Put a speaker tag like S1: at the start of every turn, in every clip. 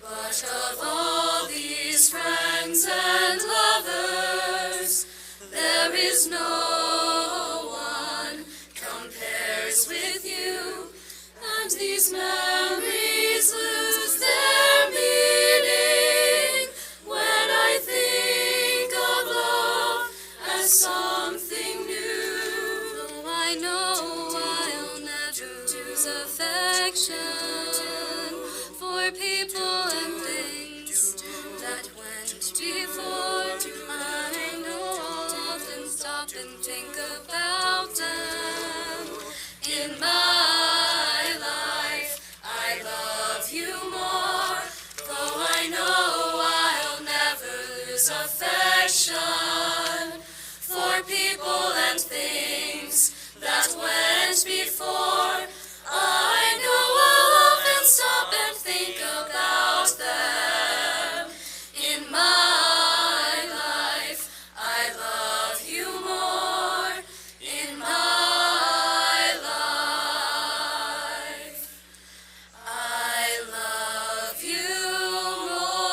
S1: But of all these friends and lovers, there is no one compares with you, and these memories lose their meaning when I think of love as something new. Though I know I'll never lose affection for people and things that went before. I know I'll often stop and think about them. In my life, I love you more, though I know I'll never lose affection for people and things that went before. I know I'll often stop and think about them. In my life, I love you more. In my life, I love you more.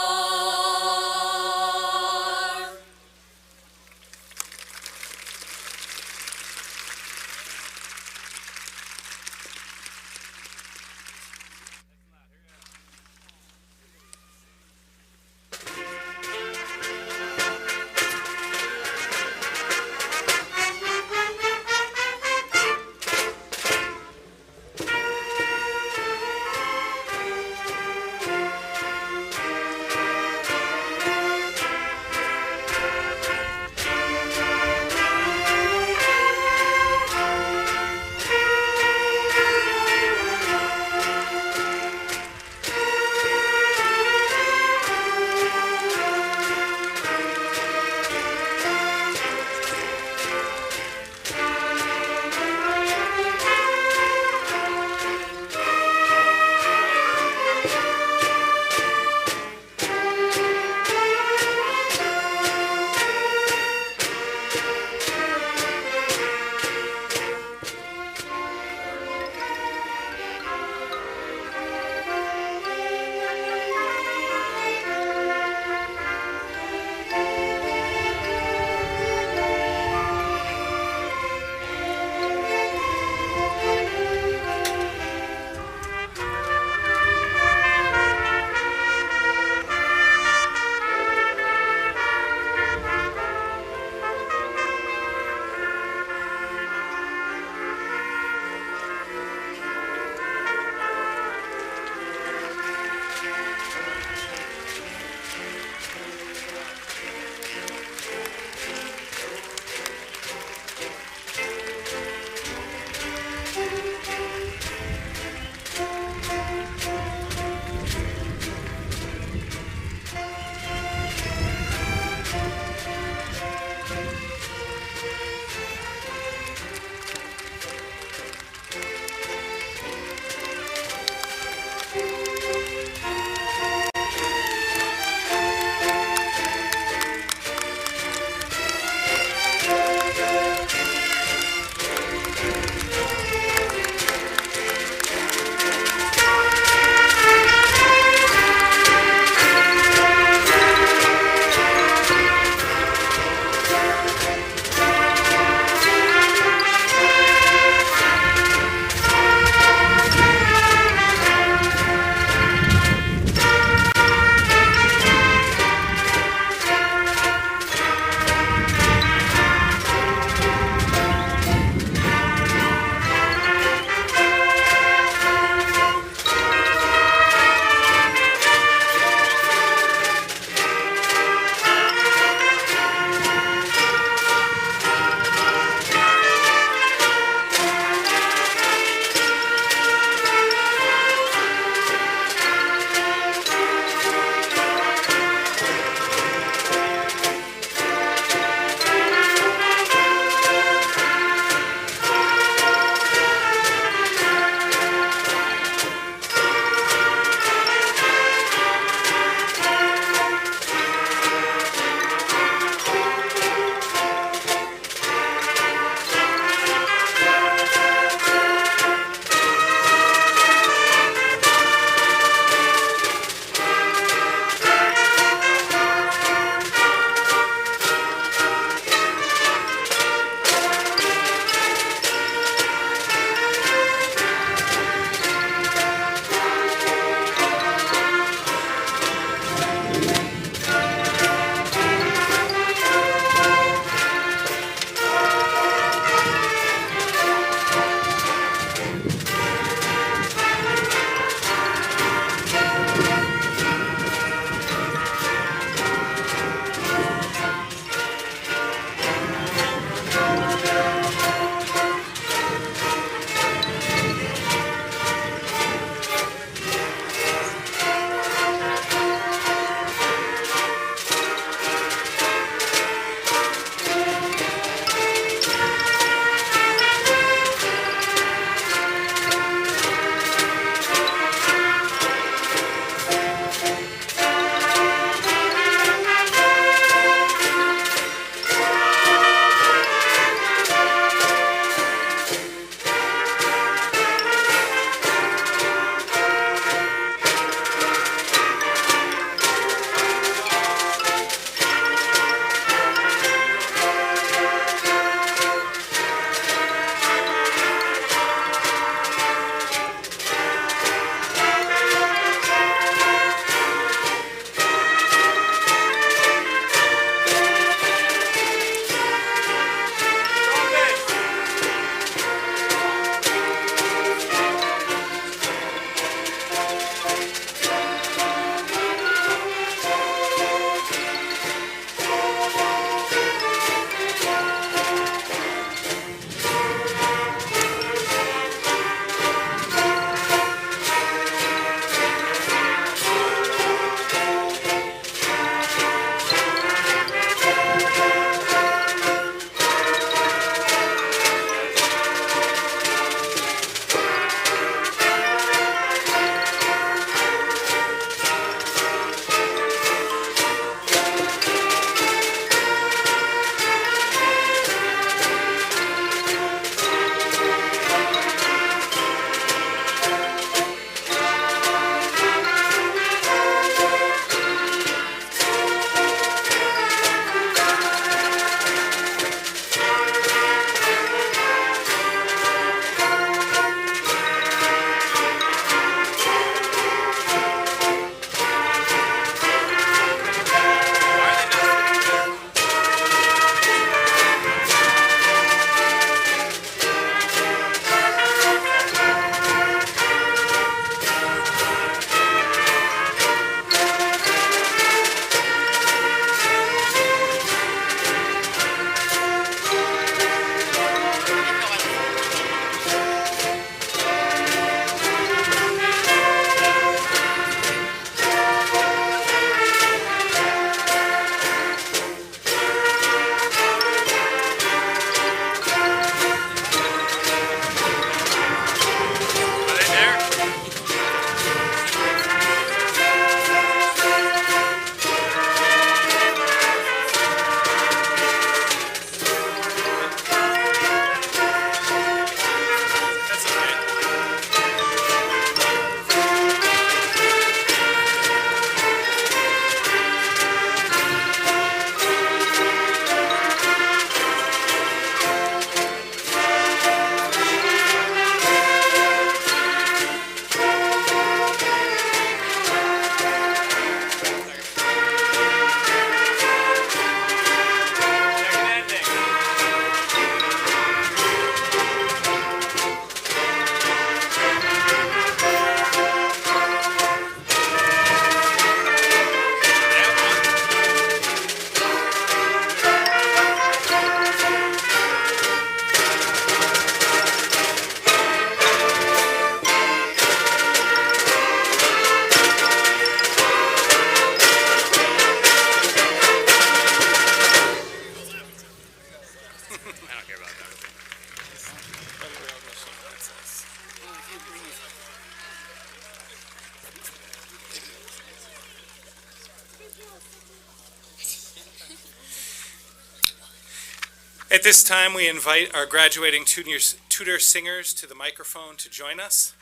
S2: At this time, we invite our graduating tutor singers to the microphone to join us.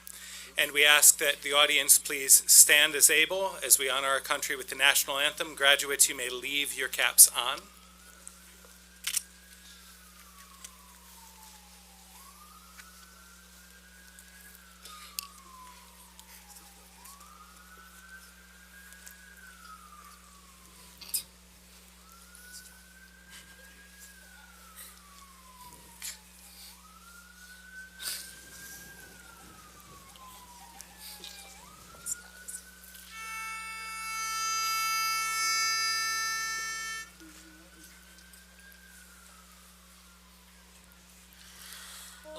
S2: And we ask that the audience please stand as able as we honor our country with the national anthem. Graduates, you may leave your caps on.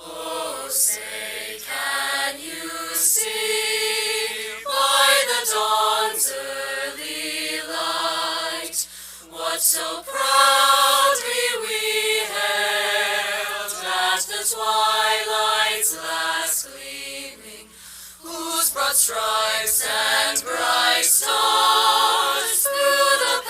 S1: Oh, say, can you see by the dawn's early light what so proudly we hailed at the twilight's last gleaming, whose broad stripes and bright stars through the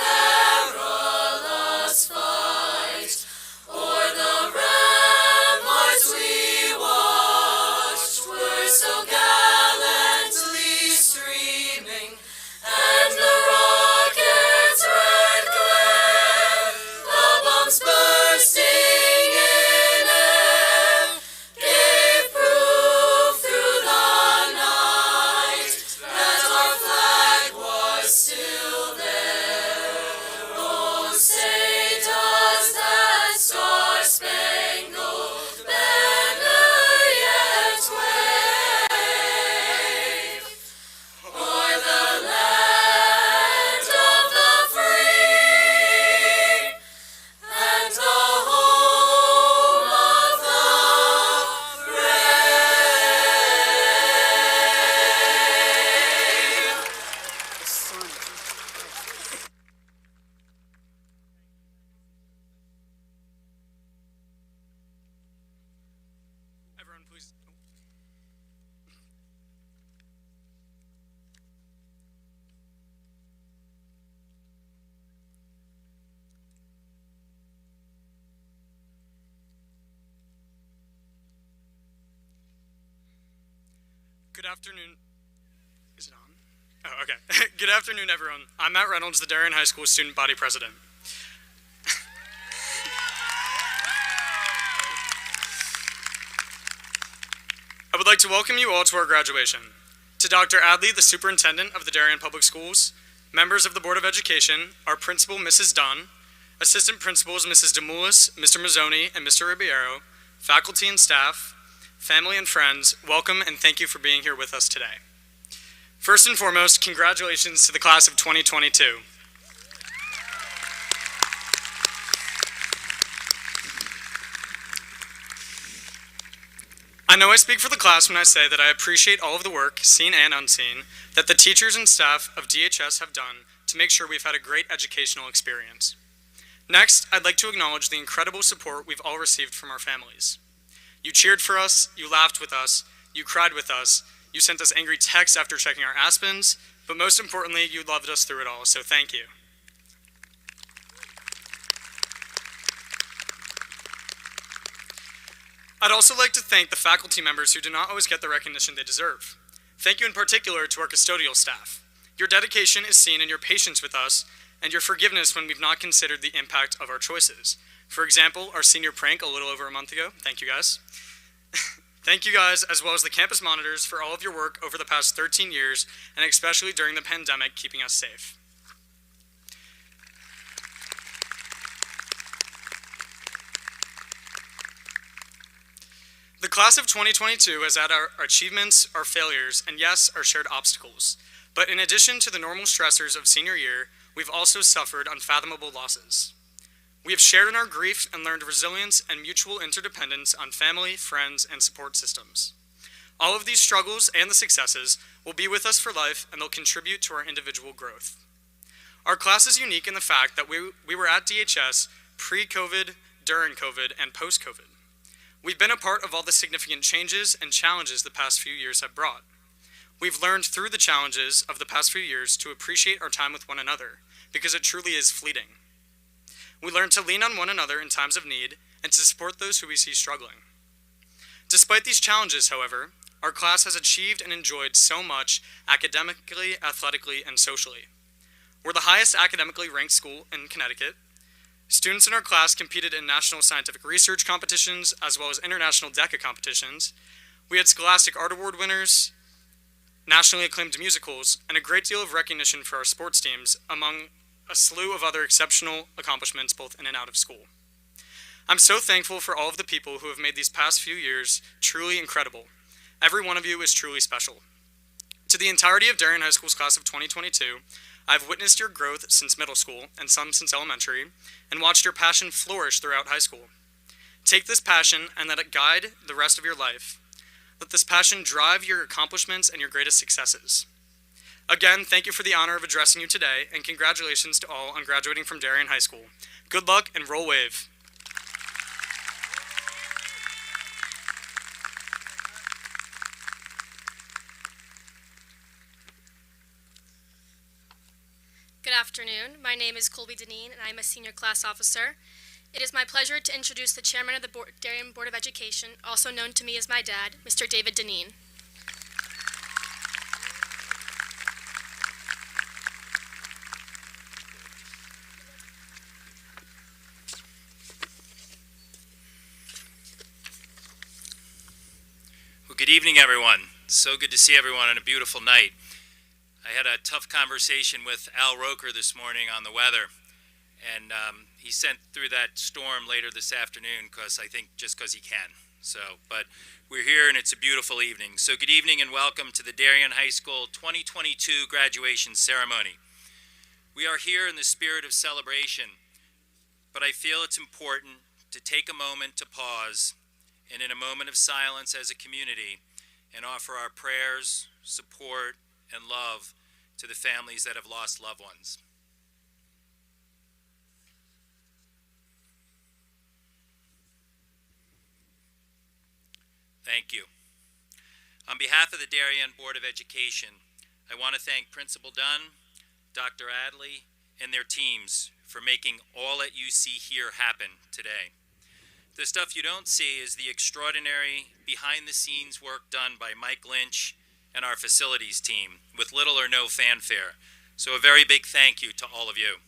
S1: perilous fight o'er the ramparts we watched were so gallantly streaming, and the rocket's red glare, the bombs bursting in air, gave proof through the night that our flag was still there. Oh, say, does that star-spangled banner yet wave o'er the land of the free and the home of the brave?
S3: Everyone, please. Good afternoon. Is it on? Oh, okay. Good afternoon, everyone. I'm Matt Reynolds, the Darien High School Student Body President. I would like to welcome you all to our graduation. To Dr. Adley, the Superintendent of the Darien Public Schools, members of the Board of Education, our Principal, Mrs. Dunn, Assistant Principals, Mrs. Demoulas, Mr. Mazzoni, and Mr. Ribeiro, faculty and staff, family and friends, welcome and thank you for being here with us today. First and foremost, congratulations to the class of 2022. I know I speak for the class when I say that I appreciate all of the work, seen and unseen, that the teachers and staff of DHS have done to make sure we've had a great educational experience. Next, I'd like to acknowledge the incredible support we've all received from our families. You cheered for us, you laughed with us, you cried with us, you sent us angry texts after checking our Aspens, but most importantly, you loved us through it all, so thank you. I'd also like to thank the faculty members who do not always get the recognition they deserve. Thank you in particular to our custodial staff. Your dedication is seen in your patience with us and your forgiveness when we've not considered the impact of our choices. For example, our senior prank a little over a month ago. Thank you guys. Thank you guys, as well as the campus monitors, for all of your work over the past 13 years, and especially during the pandemic, keeping us safe. The class of 2022 has had our achievements, our failures, and yes, our shared obstacles. But in addition to the normal stressors of senior year, we've also suffered unfathomable losses. We have shared in our grief and learned resilience and mutual interdependence on family, friends, and support systems. All of these struggles and the successes will be with us for life, and they'll contribute to our individual growth. Our class is unique in the fact that we were at DHS pre-COVID, during COVID, and post-COVID. We've been a part of all the significant changes and challenges the past few years have brought. We've learned through the challenges of the past few years to appreciate our time with one another, because it truly is fleeting. We learned to lean on one another in times of need and to support those who we see struggling. Despite these challenges, however, our class has achieved and enjoyed so much academically, athletically, and socially. We're the highest academically ranked school in Connecticut. Students in our class competed in national scientific research competitions as well as international DECA competitions. We had Scholastic Art Award winners, nationally acclaimed musicals, and a great deal of recognition for our sports teams, among a slew of other exceptional accomplishments both in and out of school. I'm so thankful for all of the people who have made these past few years truly incredible. Every one of you is truly special. To the entirety of Darien High School's class of 2022, I've witnessed your growth since middle school, and some since elementary, and watched your passion flourish throughout high school. Take this passion and let it guide the rest of your life. Let this passion drive your accomplishments and your greatest successes. Again, thank you for the honor of addressing you today, and congratulations to all on graduating from Darien High School. Good luck and roll wave.
S4: Good afternoon. My name is Colby Deneen, and I'm a senior class officer. It is my pleasure to introduce the chairman of the Darien Board of Education, also known to me as my dad, Mr. David Deneen.
S5: Well, good evening, everyone. So good to see everyone on a beautiful night. I had a tough conversation with Al Roker this morning on the weather, and he sent through that storm later this afternoon because he can. But we're here and it's a beautiful evening. So good evening and welcome to the Darien High School 2022 graduation ceremony. We are here in the spirit of celebration, but I feel it's important to take a moment to pause and in a moment of silence as a community and offer our prayers, support, and love to the families that have lost loved ones. Thank you. On behalf of the Darien Board of Education, I want to thank Principal Dunn, Dr. Adley, and their teams for making all that you see here happen today. The stuff you don't see is the extraordinary behind-the-scenes work done by Mike Lynch and our facilities team with little or no fanfare. So a very big thank you to all of you.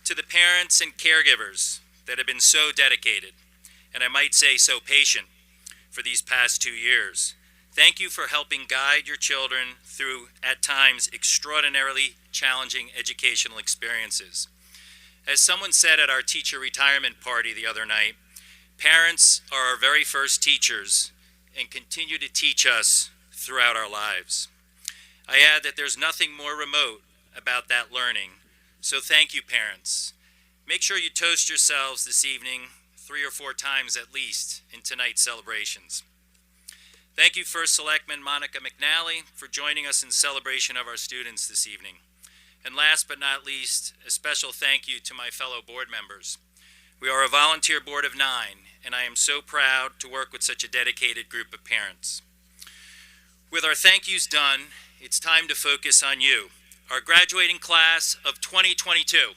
S5: To the parents and caregivers that have been so dedicated, and I might say so patient, for these past 2 years. Thank you for helping guide your children through, at times, extraordinarily challenging educational experiences. As someone said at our teacher retirement party the other night, parents are our very first teachers and continue to teach us throughout our lives. I add that there's nothing more remote about that learning. So thank you, parents. Make sure you toast yourselves this evening 3 or 4 times at least in tonight's celebrations. Thank you, First Selectman Monica McNally, for joining us in celebration of our students this evening. And last but not least, a special thank you to my fellow board members. We are a volunteer board of 9, and I am so proud to work with such a dedicated group of parents. With our thank yous done, it's time to focus on you, our graduating class of 2022.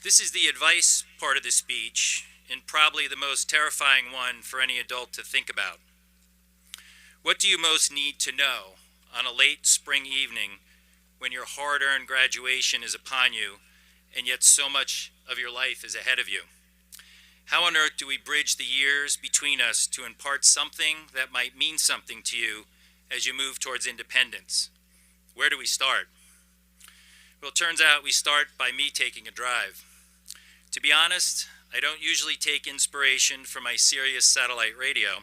S5: This is the advice part of the speech, and probably the most terrifying one for any adult to think about. What do you most need to know on a late spring evening when your hard-earned graduation is upon you, and yet so much of your life is ahead of you? How on earth do we bridge the years between us to impart something that might mean something to you as you move towards independence? Where do we start? Well, it turns out we start by me taking a drive. To be honest, I don't usually take inspiration from my Sirius satellite radio,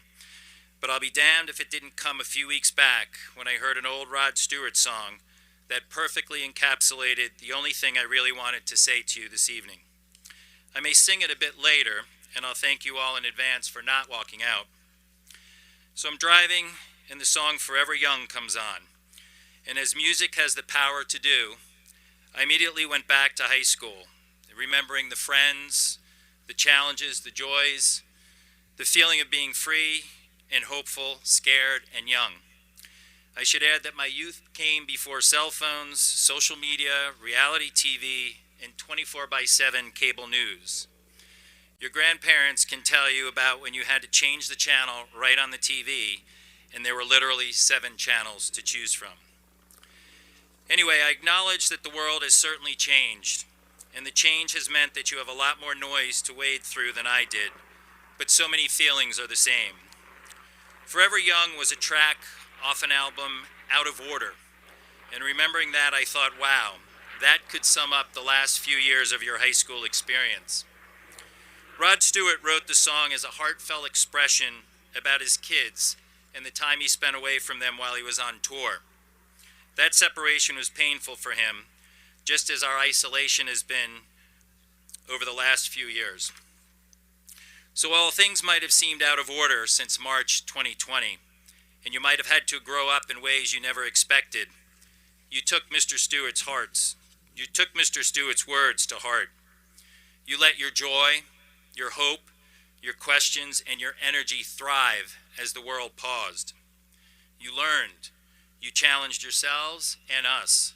S5: but I'll be damned if it didn't come a few weeks back when I heard an old Rod Stewart song that perfectly encapsulated the only thing I really wanted to say to you this evening. I may sing it a bit later, and I'll thank you all in advance for not walking out. So I'm driving, and the song Forever Young comes on. And as music has the power to do, I immediately went back to high school, remembering the friends, the challenges, the joys, the feeling of being free and hopeful, scared, and young. I should add that my youth came before cell phones, social media, reality TV, and 24/7 cable news. Your grandparents can tell you about when you had to change the channel right on the TV, and there were literally 7 channels to choose from. Anyway, I acknowledge that the world has certainly changed, and the change has meant that you have a lot more noise to wade through than I did, but so many feelings are the same. Forever Young was a track off an album, Out of Order, and remembering that, I thought, wow, that could sum up the last few years of your high school experience. Rod Stewart wrote the song as a heartfelt expression about his kids and the time he spent away from them while he was on tour. That separation was painful for him, just as our isolation has been over the last few years. So while things might have seemed out of order since March 2020, and you might have had to grow up in ways you never expected, you took Mr. Stewart's words to heart. You let your joy, your hope, your questions, and your energy thrive as the world paused. You learned. You challenged yourselves and us.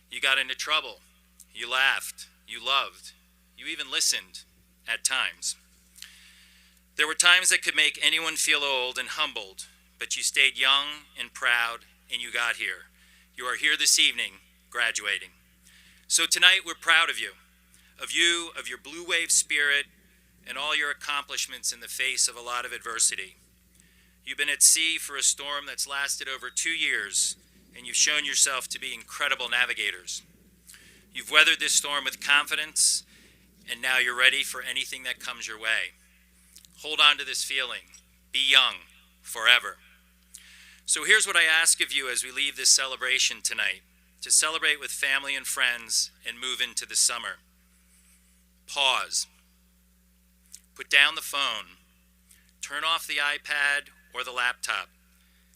S5: You got into trouble. You laughed. You loved. You even listened at times. There were times that could make anyone feel old and humbled, but you stayed young and proud, and you got here. You are here this evening, graduating. So tonight we're proud of you, of your blue wave spirit, and all your accomplishments in the face of a lot of adversity. You've been at sea for a storm that's lasted over 2 years, and you've shown yourself to be incredible navigators. You've weathered this storm with confidence, and now you're ready for anything that comes your way. Hold on to this feeling. Be young forever. So here's what I ask of you as we leave this celebration tonight, to celebrate with family and friends and move into the summer. Pause. Put down the phone. Turn off the iPad or the laptop.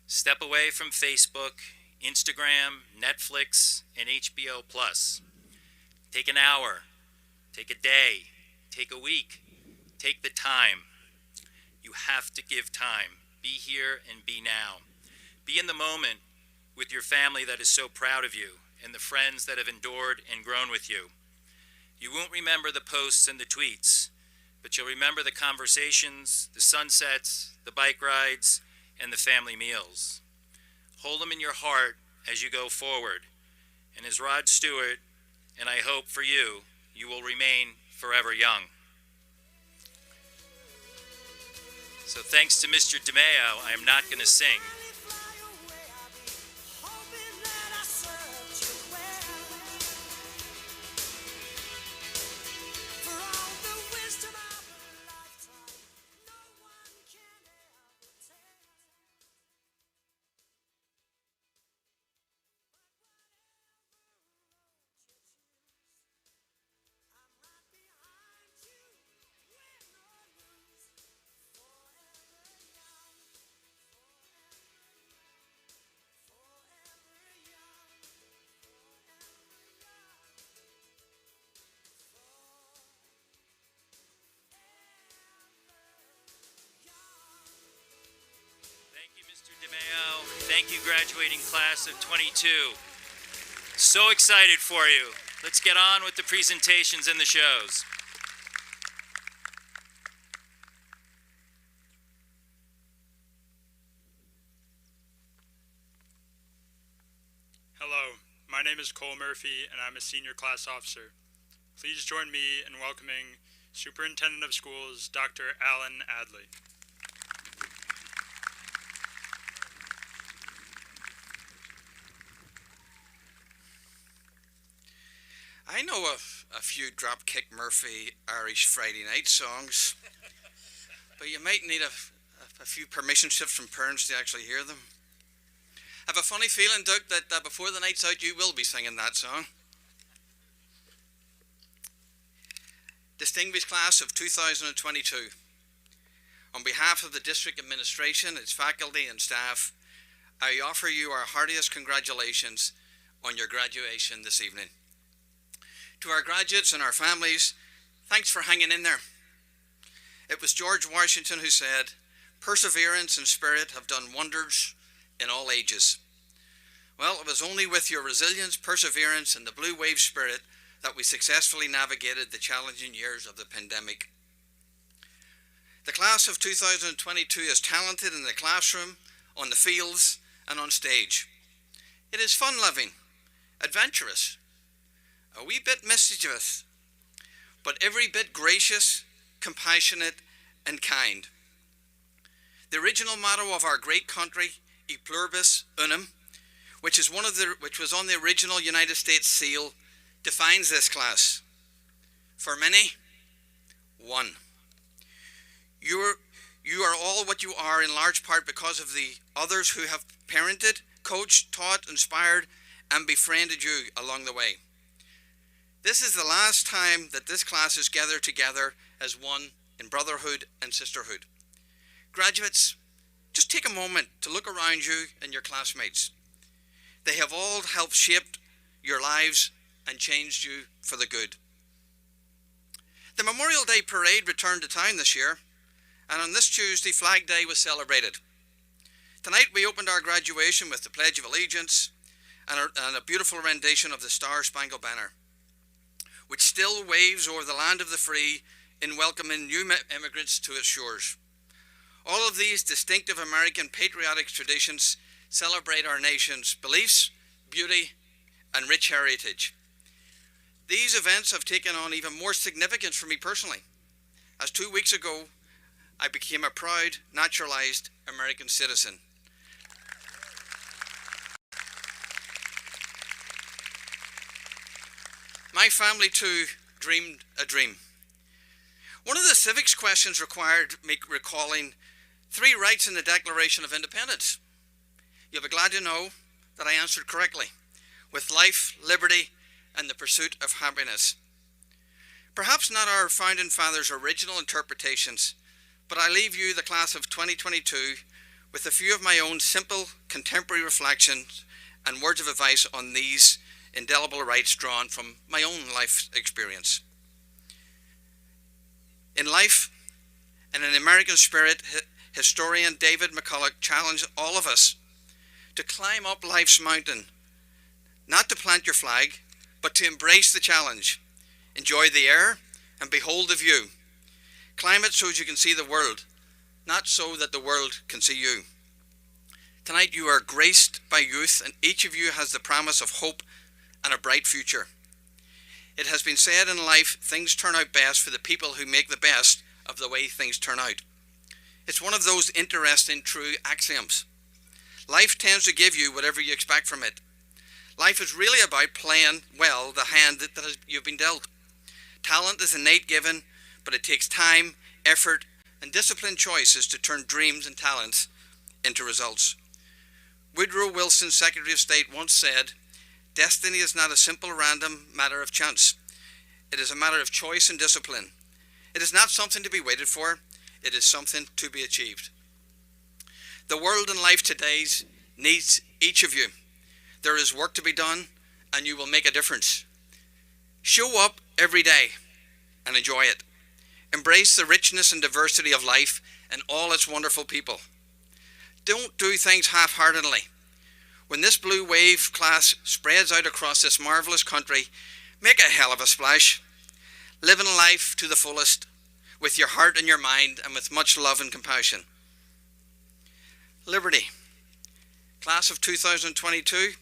S5: Step away from Facebook, Instagram, Netflix, and HBO Plus. Take an hour. Take a day. Take a week. Take the time. You have to give time. Be here and be now. Be in the moment with your family that is so proud of you and the friends that have endured and grown with you. You won't remember the posts and the tweets, but you'll remember the conversations, the sunsets, the bike rides, and the family meals. Hold them in your heart as you go forward. And as Rod Stewart, and I hope for you, you will remain forever young. So thanks to Mr. DeMeo, I am not going to sing. Thank you, Mr. DeMeo. Thank you, graduating class of 22. So excited for you. Let's get on with the presentations and the shows.
S6: Hello, my name is Cole Murphy, and I'm a senior class officer. Please join me in welcoming Superintendent of Schools, Dr. Alan Adley.
S7: I know a few Dropkick Murphy Irish Friday night songs, but you might need a few permission slips from parents to actually hear them. I have a funny feeling, Doug, that before the night's out you will be singing that song. Distinguished class of 2022, on behalf of the district administration, its faculty and staff, I offer you our heartiest congratulations on your graduation this evening. To our graduates and our families, thanks for hanging in there. It was George Washington who said, "Perseverance and spirit have done wonders in all ages." Well, it was only with your resilience, perseverance, and the blue wave spirit that we successfully navigated the challenging years of the pandemic. The class of 2022 is talented in the classroom, on the fields, and on stage. It is fun-loving, adventurous, a wee bit mischievous, but every bit gracious, compassionate, and kind. The original motto of our great country, E Pluribus Unum, which was on the original United States seal, defines this class. For many, one. You are all what you are in large part because of the others who have parented, coached, taught, inspired, and befriended you along the way. This is the last time that this class is gathered together as one in brotherhood and sisterhood. Graduates, just take a moment to look around you and your classmates. They have all helped shape your lives and changed you for the good. The Memorial Day Parade returned to town this year, and on this Tuesday, Flag Day was celebrated. Tonight we opened our graduation with the Pledge of Allegiance and a beautiful rendition of the Star-Spangled Banner, which still waves over the land of the free in welcoming new immigrants to its shores. All of these distinctive American patriotic traditions celebrate our nation's beliefs, beauty, and rich heritage. These events have taken on even more significance for me personally, as 2 weeks ago, I became a proud, naturalized American citizen. My family, too, dreamed a dream. One of the civics questions required me recalling 3 rights in the Declaration of Independence. You'll be glad to know that I answered correctly, with life, liberty, and the pursuit of happiness. Perhaps not our founding fathers' original interpretations, but I leave you, the class of 2022, with a few of my own simple contemporary reflections and words of advice on these indelible rights drawn from my own life experience. In life and in American spirit, historian David McCulloch challenged all of us to climb up life's mountain, not to plant your flag, but to embrace the challenge, enjoy the air, and behold the view. Climb it so that you can see the world, not so that the world can see you. Tonight you are graced by youth, and each of you has the promise of hope and a bright future. It has been said in life, things turn out best for the people who make the best of the way things turn out. It's one of those interesting true axioms. Life tends to give you whatever you expect from it. Life is really about playing well the hand that you've been dealt. Talent is innate given, but it takes time, effort, and disciplined choices to turn dreams and talents into results. Woodrow Wilson, Secretary of State, once said, "Destiny is not a simple random matter of chance. It is a matter of choice and discipline. It is not something to be waited for. It is something to be achieved." The world and life today needs each of you. There is work to be done, and you will make a difference. Show up every day and enjoy it. Embrace the richness and diversity of life and all its wonderful people. Don't do things half-heartedly. When this blue wave class spreads out across this marvelous country, make a hell of a splash. Living life to the fullest, with your heart and your mind, and with much love and compassion. Liberty. Class of 2022,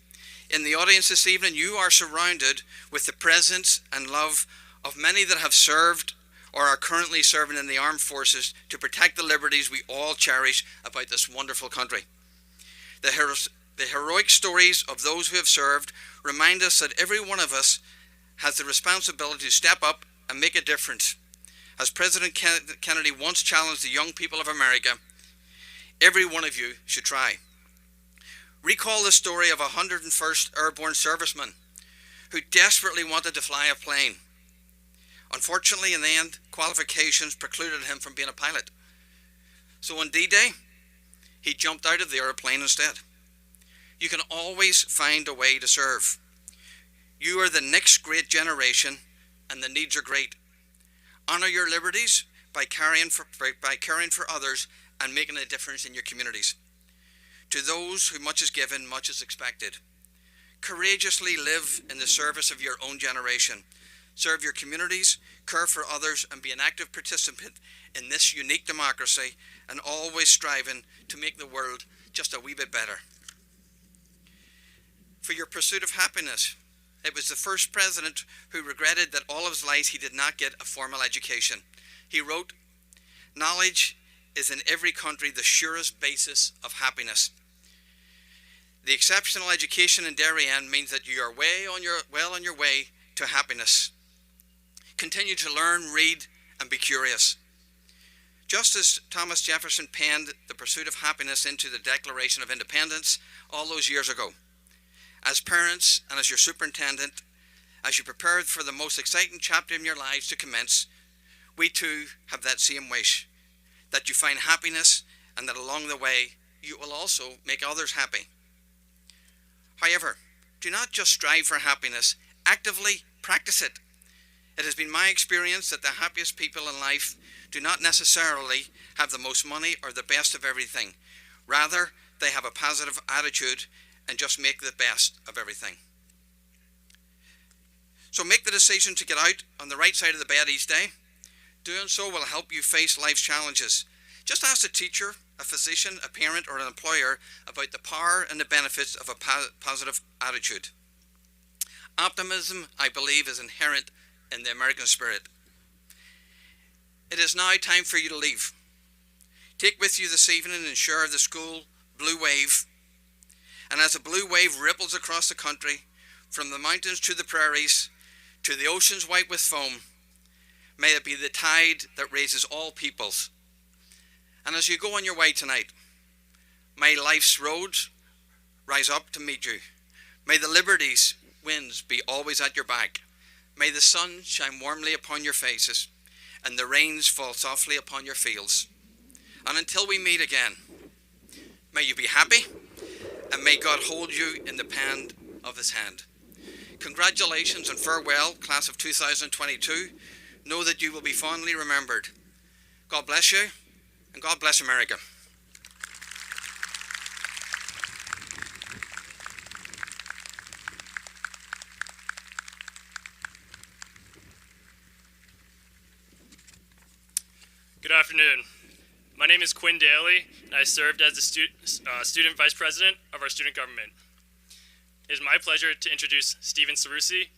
S7: in the audience this evening, you are surrounded with the presence and love of many that have served or are currently serving in the armed forces to protect the liberties we all cherish about this wonderful country. The heroic stories of those who have served remind us that every one of us has the responsibility to step up and make a difference. As President Kennedy once challenged the young people of America, every one of you should try. Recall the story of a 101st Airborne serviceman who desperately wanted to fly a plane. Unfortunately, in the end, qualifications precluded him from being a pilot. So on D-Day, he jumped out of the airplane instead. You can always find a way to serve. You are the next great generation, and the needs are great. Honor your liberties by caring for others and making a difference in your communities. To those who much is given, much is expected. Courageously live in the service of your own generation. Serve your communities, care for others, and be an active participant in this unique democracy, and always striving to make the world just a wee bit better. For your pursuit of happiness, it was the first president who regretted that all of his life he did not get a formal education. He wrote, "Knowledge is in every country the surest basis of happiness." The exceptional education in Darien means that you are well on your way to happiness. Continue to learn, read, and be curious. Just as Thomas Jefferson penned the pursuit of happiness into the Declaration of Independence all those years ago. As parents and as your superintendent, as you prepare for the most exciting chapter in your lives to commence, we too have that same wish, that you find happiness and that along the way you will also make others happy. However, do not just strive for happiness, actively practice it. It has been my experience that the happiest people in life do not necessarily have the most money or the best of everything. Rather, they have a positive attitude and just make the best of everything. So make the decision to get out on the right side of the bed each day. Doing so will help you face life's challenges. Just ask a teacher, a physician, a parent, or an employer about the power and the benefits of a positive attitude. Optimism, I believe, is inherent in the American spirit. It is now time for you to leave. Take with you this evening and share the school blue wave. And as the blue wave ripples across the country, from the mountains to the prairies, to the oceans white with foam, may it be the tide that raises all peoples. And as you go on your way tonight, may life's roads rise up to meet you. May the liberty's winds be always at your back. May the sun shine warmly upon your faces, and the rains fall softly upon your fields. And until we meet again, may you be happy, and may God hold you in the palm of his hand. Congratulations and farewell, class of 2022. Know that you will be fondly remembered. God bless you, and God bless America.
S8: Good afternoon. My name is Quinn Daly, and I served as the student vice president of our student government. It is my pleasure to introduce Stephen Sarusi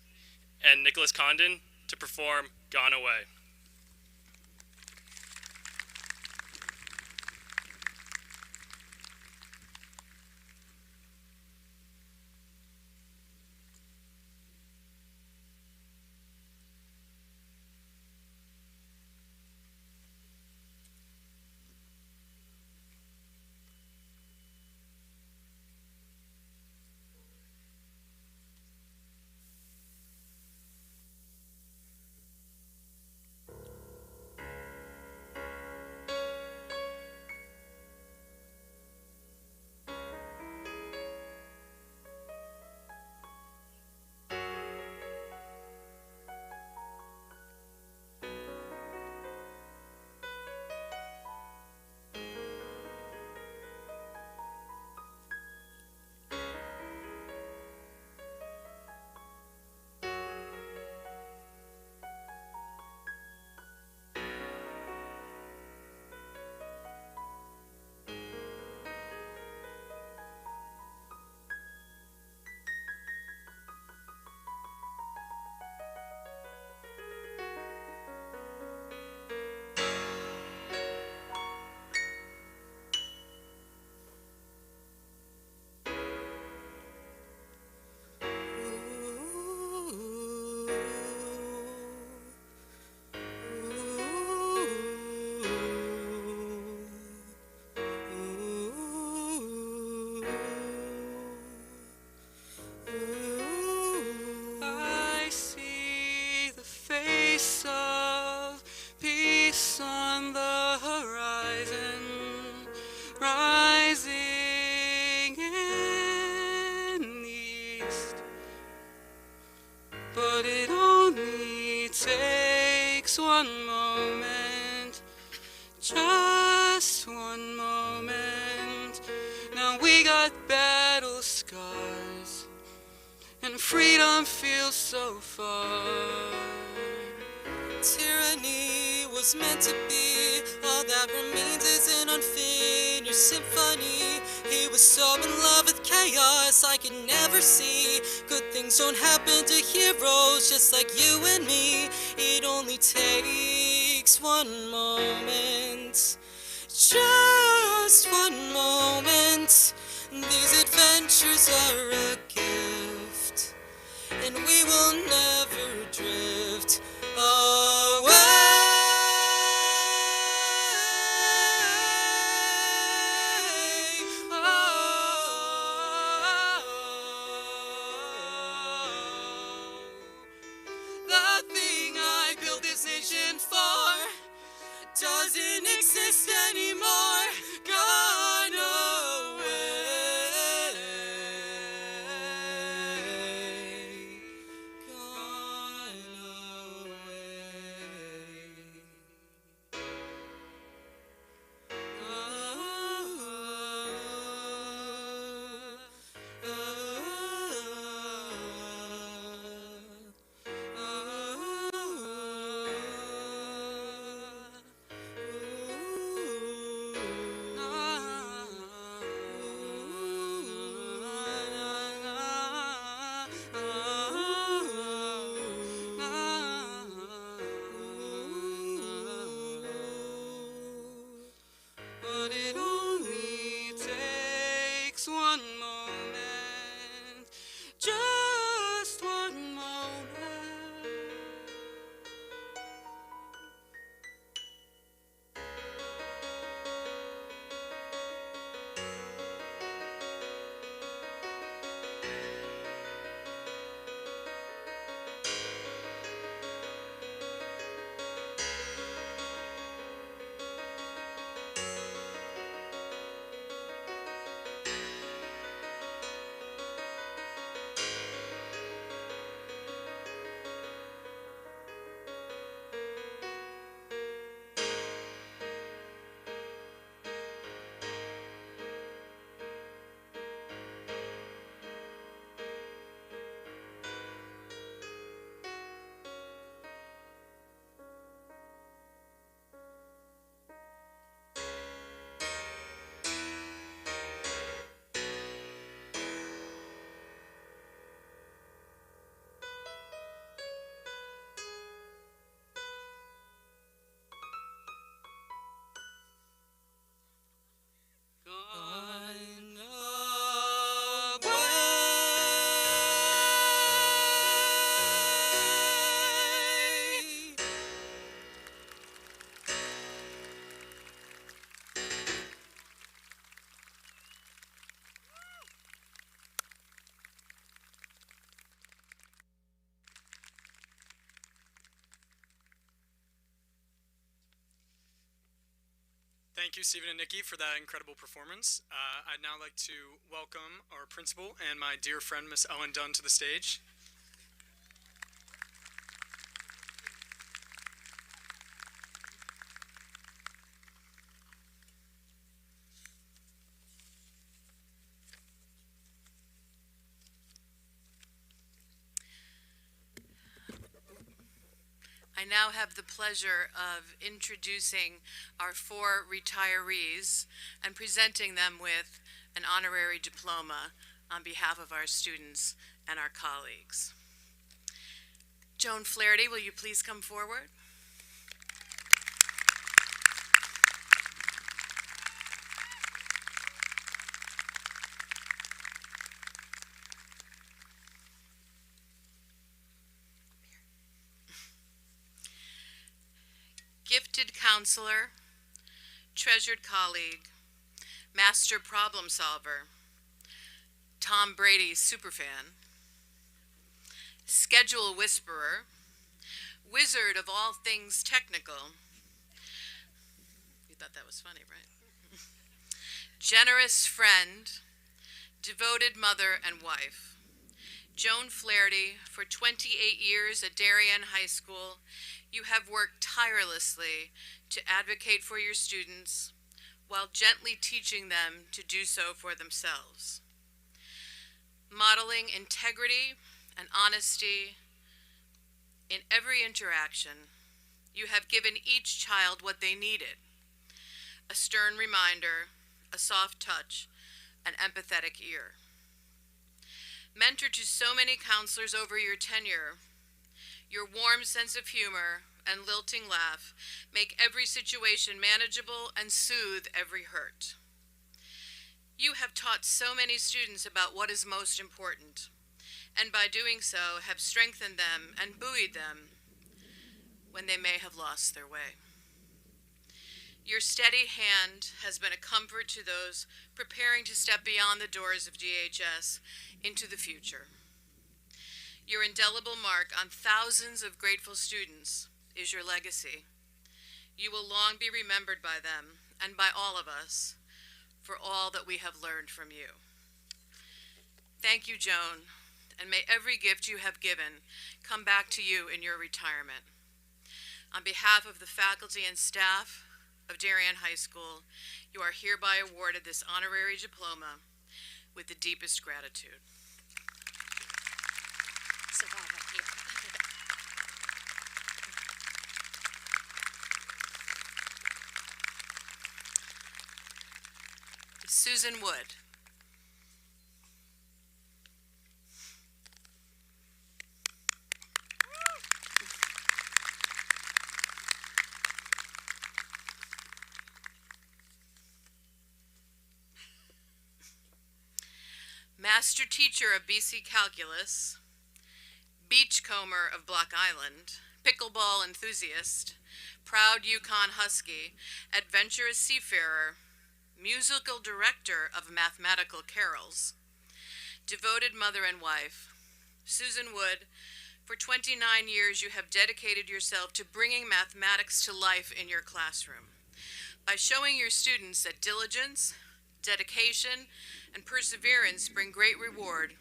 S8: and Nicholas Condon to perform Gone Away.
S9: got battle scars, and freedom feels so far.
S1: Tyranny was meant to be, all that remains is an unfinished symphony. He was so in love with chaos I could never see. Good things don't happen to heroes just like you and me. It only takes one moment, just one moment. These adventures are a gift, and we will never drift away. The thing I built this nation for doesn't exist anymore. Gone away. But it only takes one moment, just one moment.
S3: Thank you, Stephen and Nikki, for that incredible performance. I'd now like to welcome our principal and my dear friend, Miss Ellen Dunn, to the stage.
S10: I now have the pleasure of introducing our 4 retirees and presenting them with an honorary diploma on behalf of our students and our colleagues. Joan Flaherty, will you please come forward? Gifted counselor, treasured colleague, master problem solver, Tom Brady superfan, schedule whisperer, wizard of all things technical. You thought that was funny, right? Generous friend, devoted mother and wife. Joan Flaherty, for 28 years at Darien High School, you have worked tirelessly to advocate for your students, while gently teaching them to do so for themselves. Modeling integrity and honesty in every interaction, you have given each child what they needed: a stern reminder, a soft touch, an empathetic ear. Mentor to so many counselors over your tenure, your warm sense of humor and lilting laugh make every situation manageable and soothe every hurt. You have taught so many students about what is most important, and by doing so have strengthened them and buoyed them when they may have lost their way. Your steady hand has been a comfort to those preparing to step beyond the doors of DHS into the future. Your indelible mark on thousands of grateful students is your legacy. You will long be remembered by them and by all of us for all that we have learned from you. Thank you, Joan, and may every gift you have given come back to you in your retirement. On behalf of the faculty and staff of Darien High School, you are hereby awarded this honorary diploma with the deepest gratitude. Susan Wood. Master Teacher of BC Calculus, Beachcomber of Block Island, Pickleball Enthusiast, Proud Yukon Husky, Adventurous Seafarer, Musical Director of Mathematical Carols, Devoted Mother and Wife, Susan Wood, for 29 years you have dedicated yourself to bringing mathematics to life in your classroom by showing your students that diligence, dedication, and perseverance bring great reward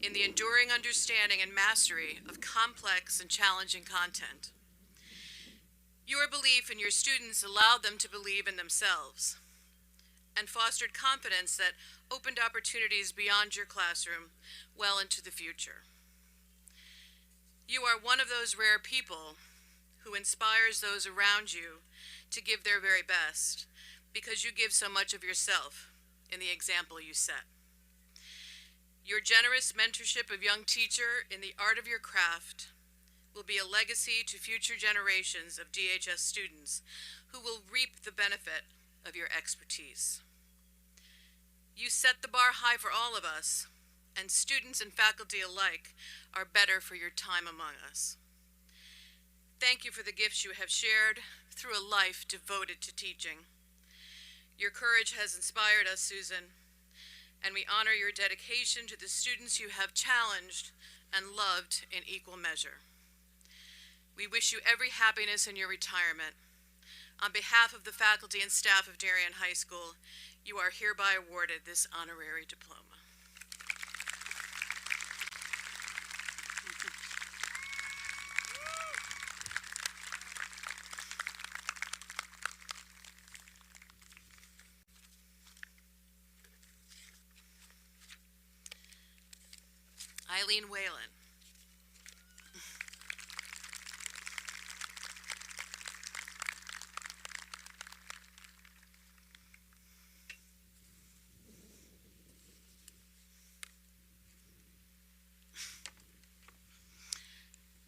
S10: in the enduring understanding and mastery of complex and challenging content. Your belief in your students allowed them to believe in themselves and fostered confidence that opened opportunities beyond your classroom well into the future. You are one of those rare people who inspires those around you to give their very best because you give so much of yourself in the example you set. Your generous mentorship of young teacher in the art of your craft will be a legacy to future generations of DHS students who will reap the benefit of your expertise. You set the bar high for all of us, and students and faculty alike are better for your time among us. Thank you for the gifts you have shared through a life devoted to teaching. Your courage has inspired us, Susan, and we honor your dedication to the students you have challenged and loved in equal measure. We wish you every happiness in your retirement. On behalf of the faculty and staff of Darien High School, you are hereby awarded this honorary diploma. Eileen Whalen.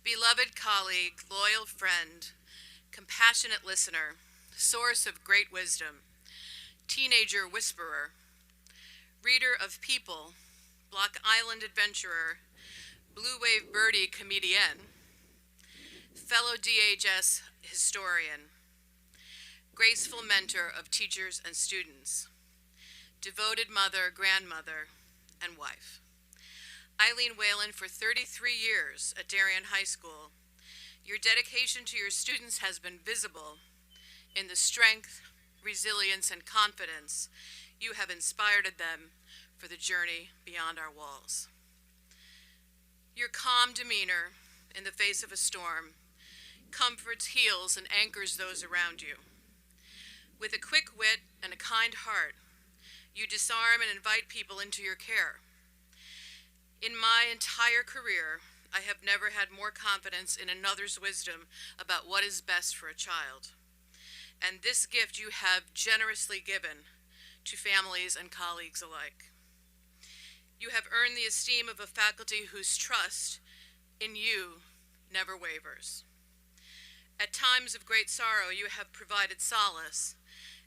S10: Beloved colleague, loyal friend, compassionate listener, source of great wisdom, teenager whisperer, reader of People, Block Island adventurer, Blue Wave birdie comedienne, fellow DHS historian, graceful mentor of teachers and students, devoted mother, grandmother, and wife. Eileen Whalen, for 33 years at Darien High School, your dedication to your students has been visible in the strength, resilience, and confidence you have inspired them for the journey beyond our walls. Your calm demeanor in the face of a storm comforts, heals, and anchors those around you. With a quick wit and a kind heart. You disarm and invite people into your care. In my entire career, I have never had more confidence in another's wisdom about what is best for a child. And this gift you have generously given to families and colleagues alike. You have earned the esteem of a faculty whose trust in you never wavers. At times of great sorrow, you have provided solace,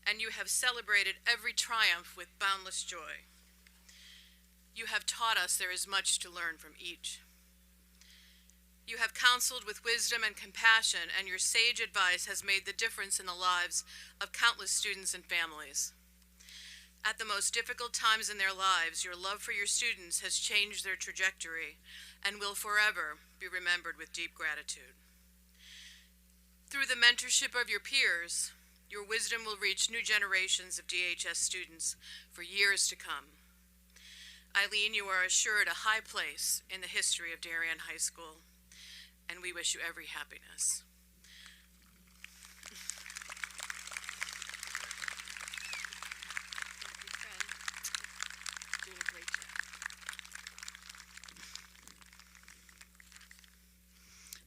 S10: and you have celebrated every triumph with boundless joy. You have taught us there is much to learn from each. You have counseled with wisdom and compassion, and your sage advice has made the difference in the lives of countless students and families. At the most difficult times in their lives, your love for your students has changed their trajectory and will forever be remembered with deep gratitude. Through the mentorship of your peers, your wisdom will reach new generations of DHS students for years to come. Eileen, you are assured a high place in the history of Darien High School, and we wish you every happiness. Doing a great job.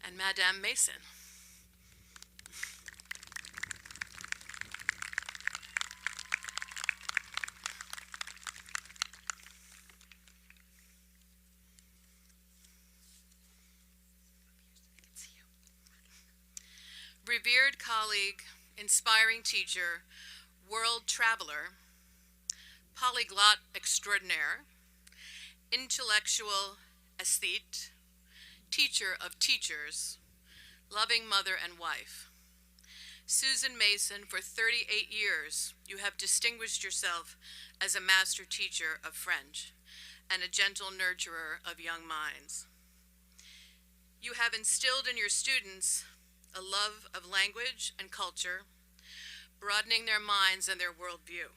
S10: And Madame Mason. Revered colleague, inspiring teacher, world traveler, polyglot extraordinaire, intellectual aesthete, teacher of teachers, loving mother and wife. Susan Mason, for 38 years, you have distinguished yourself as a master teacher of French and a gentle nurturer of young minds. You have instilled in your students a love of language and culture, broadening their minds and their worldview.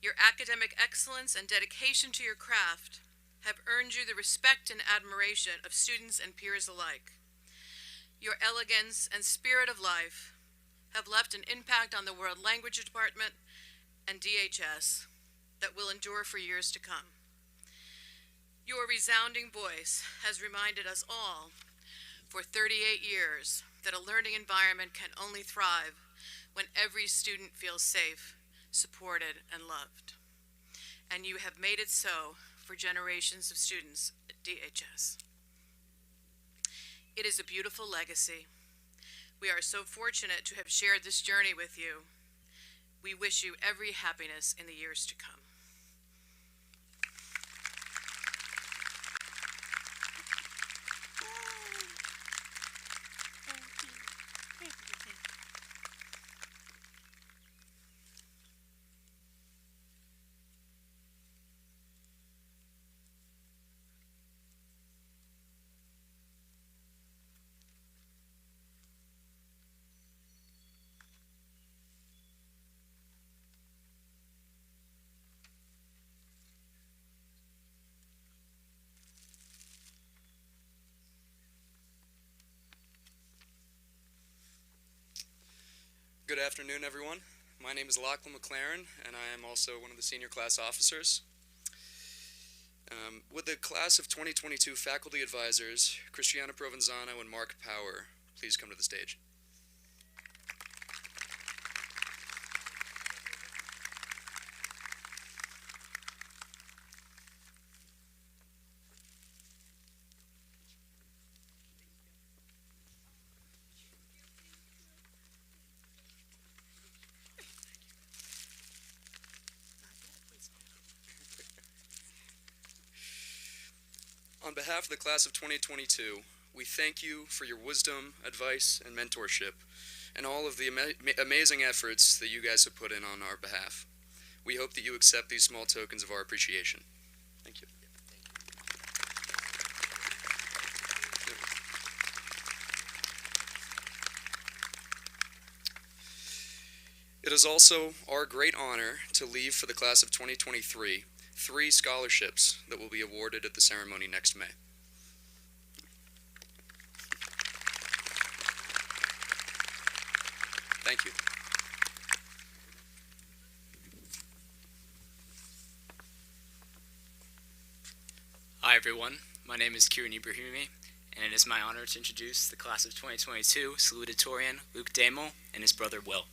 S10: Your academic excellence and dedication to your craft have earned you the respect and admiration of students and peers alike. Your elegance and spirit of life have left an impact on the World Language Department and DHS that will endure for years to come. Your resounding voice has reminded us all for 38 years that a learning environment can only thrive when every student feels safe, supported, and loved. And you have made it so for generations of students at DHS. It is a beautiful legacy. We are so fortunate to have shared this journey with you. We wish you every happiness in the years to come.
S11: Good afternoon, everyone. My name is Lachlan McLaren, and I am also one of the senior class officers. Would the class of 2022 faculty advisors, Cristiana Provenzano and Mark Power, please come to the stage? On behalf of the class of 2022, we thank you for your wisdom, advice, and mentorship, and all of the amazing efforts that you guys have put in on our behalf. We hope that you accept these small tokens of our appreciation. Thank you. It is also our great honor to leave for the class of 2023 3 scholarships that will be awarded at the ceremony next May. Thank you.
S12: Hi everyone, my name is Kieran Ibrahimi, and it is my honor to introduce the class of 2022 salutatorian Luke Damel and his brother Will.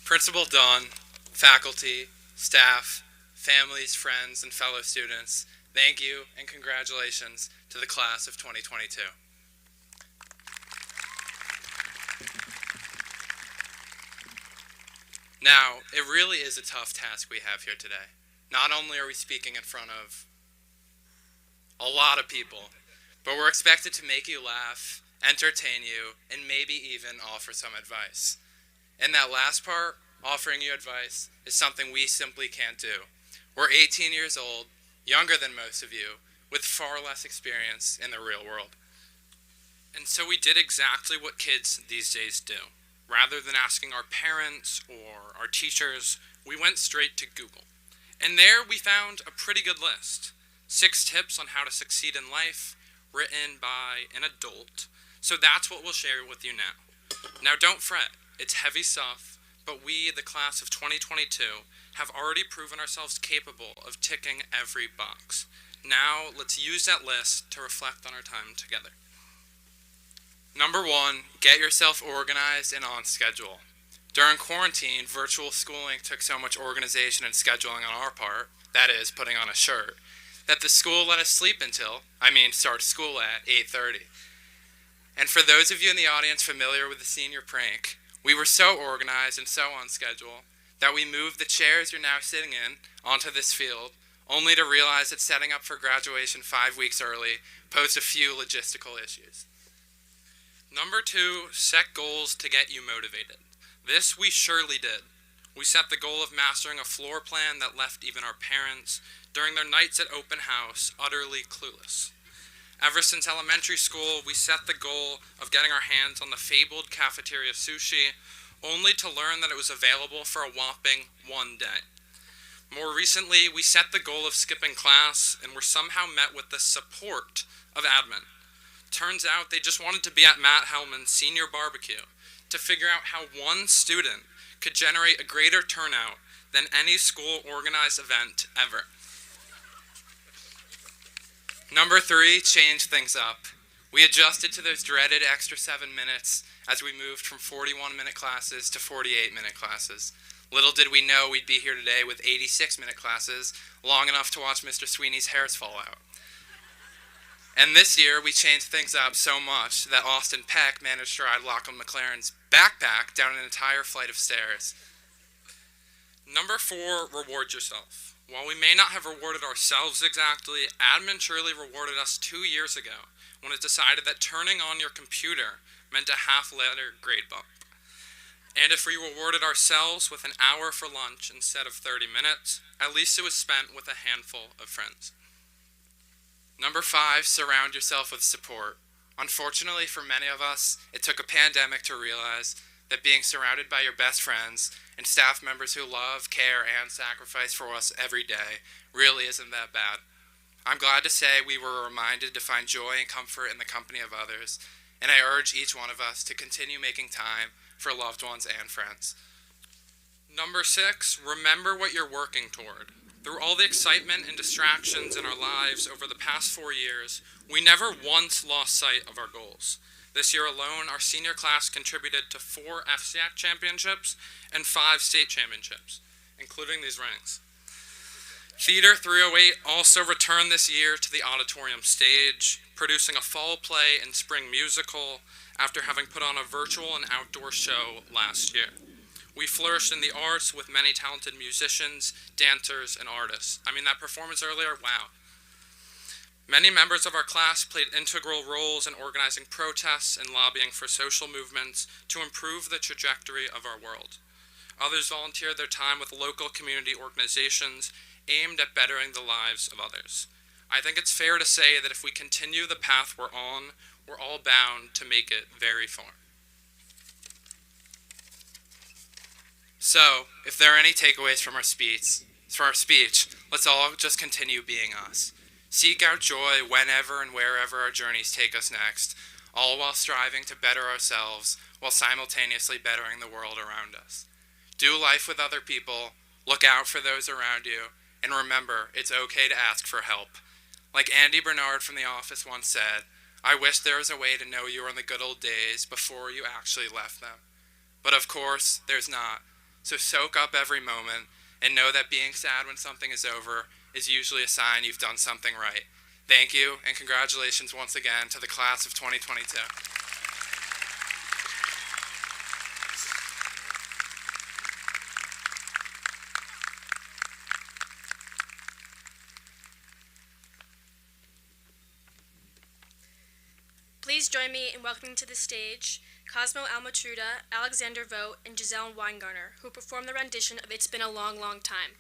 S13: Principal Dawn, faculty, staff, families, friends, and fellow students, thank you and congratulations to the class of 2022. Now, it really is a tough task we have here today. Not only are we speaking in front of a lot of people, but we're expected to make you laugh, entertain you, and maybe even offer some advice. And that last part, offering you advice, is something we simply can't do. We're 18 years old, younger than most of you, with far less experience in the real world. And so we did exactly what kids these days do. Rather than asking our parents or our teachers, we went straight to Google. And there we found a pretty good list. 6 tips on how to succeed in life, written by an adult. So that's what we'll share with you now. Now don't fret, it's heavy stuff, but we, the class of 2022, have already proven ourselves capable of ticking every box. Now let's use that list to reflect on our time together. Number 1, get yourself organized and on schedule. During quarantine, virtual schooling took so much organization and scheduling on our part, that is, putting on a shirt, that the school let us start school at 8:30. And for those of you in the audience familiar with the senior prank, we were so organized and so on schedule that we moved the chairs you're now sitting in onto this field, only to realize that setting up for graduation 5 weeks early posed a few logistical issues. Number 2, set goals to get you motivated. This we surely did. We set the goal of mastering a floor plan that left even our parents, during their nights at open house, utterly clueless. Ever since elementary school, we set the goal of getting our hands on the fabled cafeteria sushi, only to learn that it was available for a whopping 1 day. More recently, we set the goal of skipping class and were somehow met with the support of admin. Turns out they just wanted to be at Matt Hellman's senior barbecue to figure out how one student could generate a greater turnout than any school organized event ever. Number 3, change things up. We adjusted to those dreaded extra 7 minutes as we moved from 41-minute classes to 48-minute classes. Little did we know we'd be here today with 86-minute classes, long enough to watch Mr. Sweeney's hairs fall out. And this year, we changed things up so much that Austin Peck managed to ride Lachlan McLaren's backpack down an entire flight of stairs. Number 4, reward yourself. While we may not have rewarded ourselves exactly, admin surely rewarded us 2 years ago when it decided that turning on your computer meant a half-letter grade bump. And if we rewarded ourselves with an hour for lunch instead of 30 minutes, at least it was spent with a handful of friends. Number 5, surround yourself with support. Unfortunately for many of us, it took a pandemic to realize that being surrounded by your best friends and staff members who love, care, and sacrifice for us every day really isn't that bad. I'm glad to say we were reminded to find joy and comfort in the company of others, and I urge each one of us to continue making time for loved ones and friends. Number 6, remember what you're working toward. Through all the excitement and distractions in our lives over the past 4 years, we never once lost sight of our goals. This year alone, our senior class contributed to 4 FCAC championships and 5 state championships, including these rings. Theater 308 also returned this year to the auditorium stage, producing a fall play and spring musical after having put on a virtual and outdoor show last year. We flourished in the arts with many talented musicians, dancers, and artists. That performance earlier, wow. Many members of our class played integral roles in organizing protests and lobbying for social movements to improve the trajectory of our world. Others volunteered their time with local community organizations aimed at bettering the lives of others. I think it's fair to say that if we continue the path we're on, we're all bound to make it very far. So, if there are any takeaways from our speech, For our speech, let's all just continue being us. Seek out joy whenever and wherever our journeys take us next, all while striving to better ourselves while simultaneously bettering the world around us. Do life with other people, look out for those around you, and remember, it's okay to ask for help. Like Andy Bernard from The Office once said, I wish there was a way to know you were in the good old days before you actually left them. But of course, there's not. So soak up every moment and know that being sad when something is over is usually a sign you've done something right. Thank you, and congratulations once again to the class of 2022.
S4: Please join me in welcoming to the stage Cosmo Almatruda, Alexander Vogt, and Giselle Weingarner, who perform the rendition of It's Been a Long, Long Time.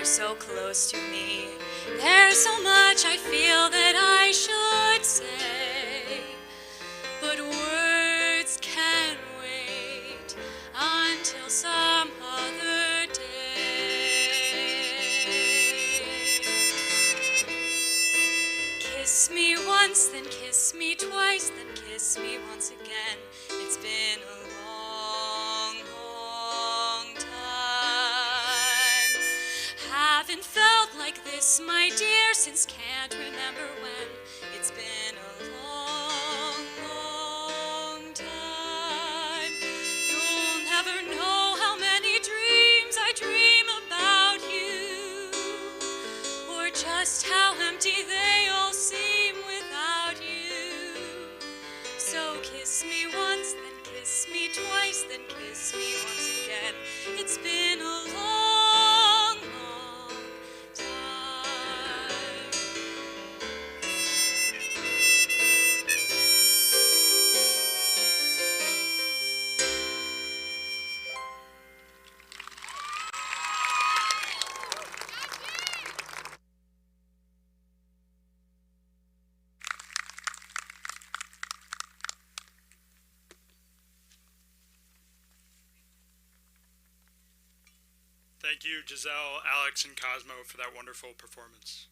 S14: So close to me, there's so much I feel that I should say, but words can wait until some other day. Kiss me once, then kiss me twice, then kiss me once again. It's been a long, long time. Haven't felt like this, my dear, since can't remember when. It's been a long, long time. You'll never know how many dreams I dream about you, or just how empty they all seem without you. So kiss me once, then kiss me twice, then kiss me once again. It's been a long, long time.
S6: Thank you, Giselle, Alex, and Cosmo for that wonderful performance.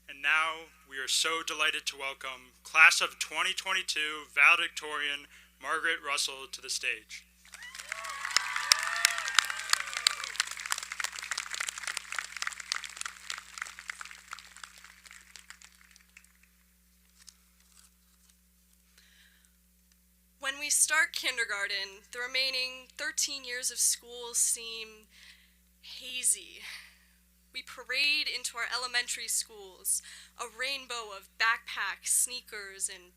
S6: And now we are so delighted to welcome Class of 2022 valedictorian Margaret Russell to the stage.
S15: When we start kindergarten, the remaining 13 years of school seem hazy. We parade into our elementary schools, a rainbow of backpacks, sneakers, and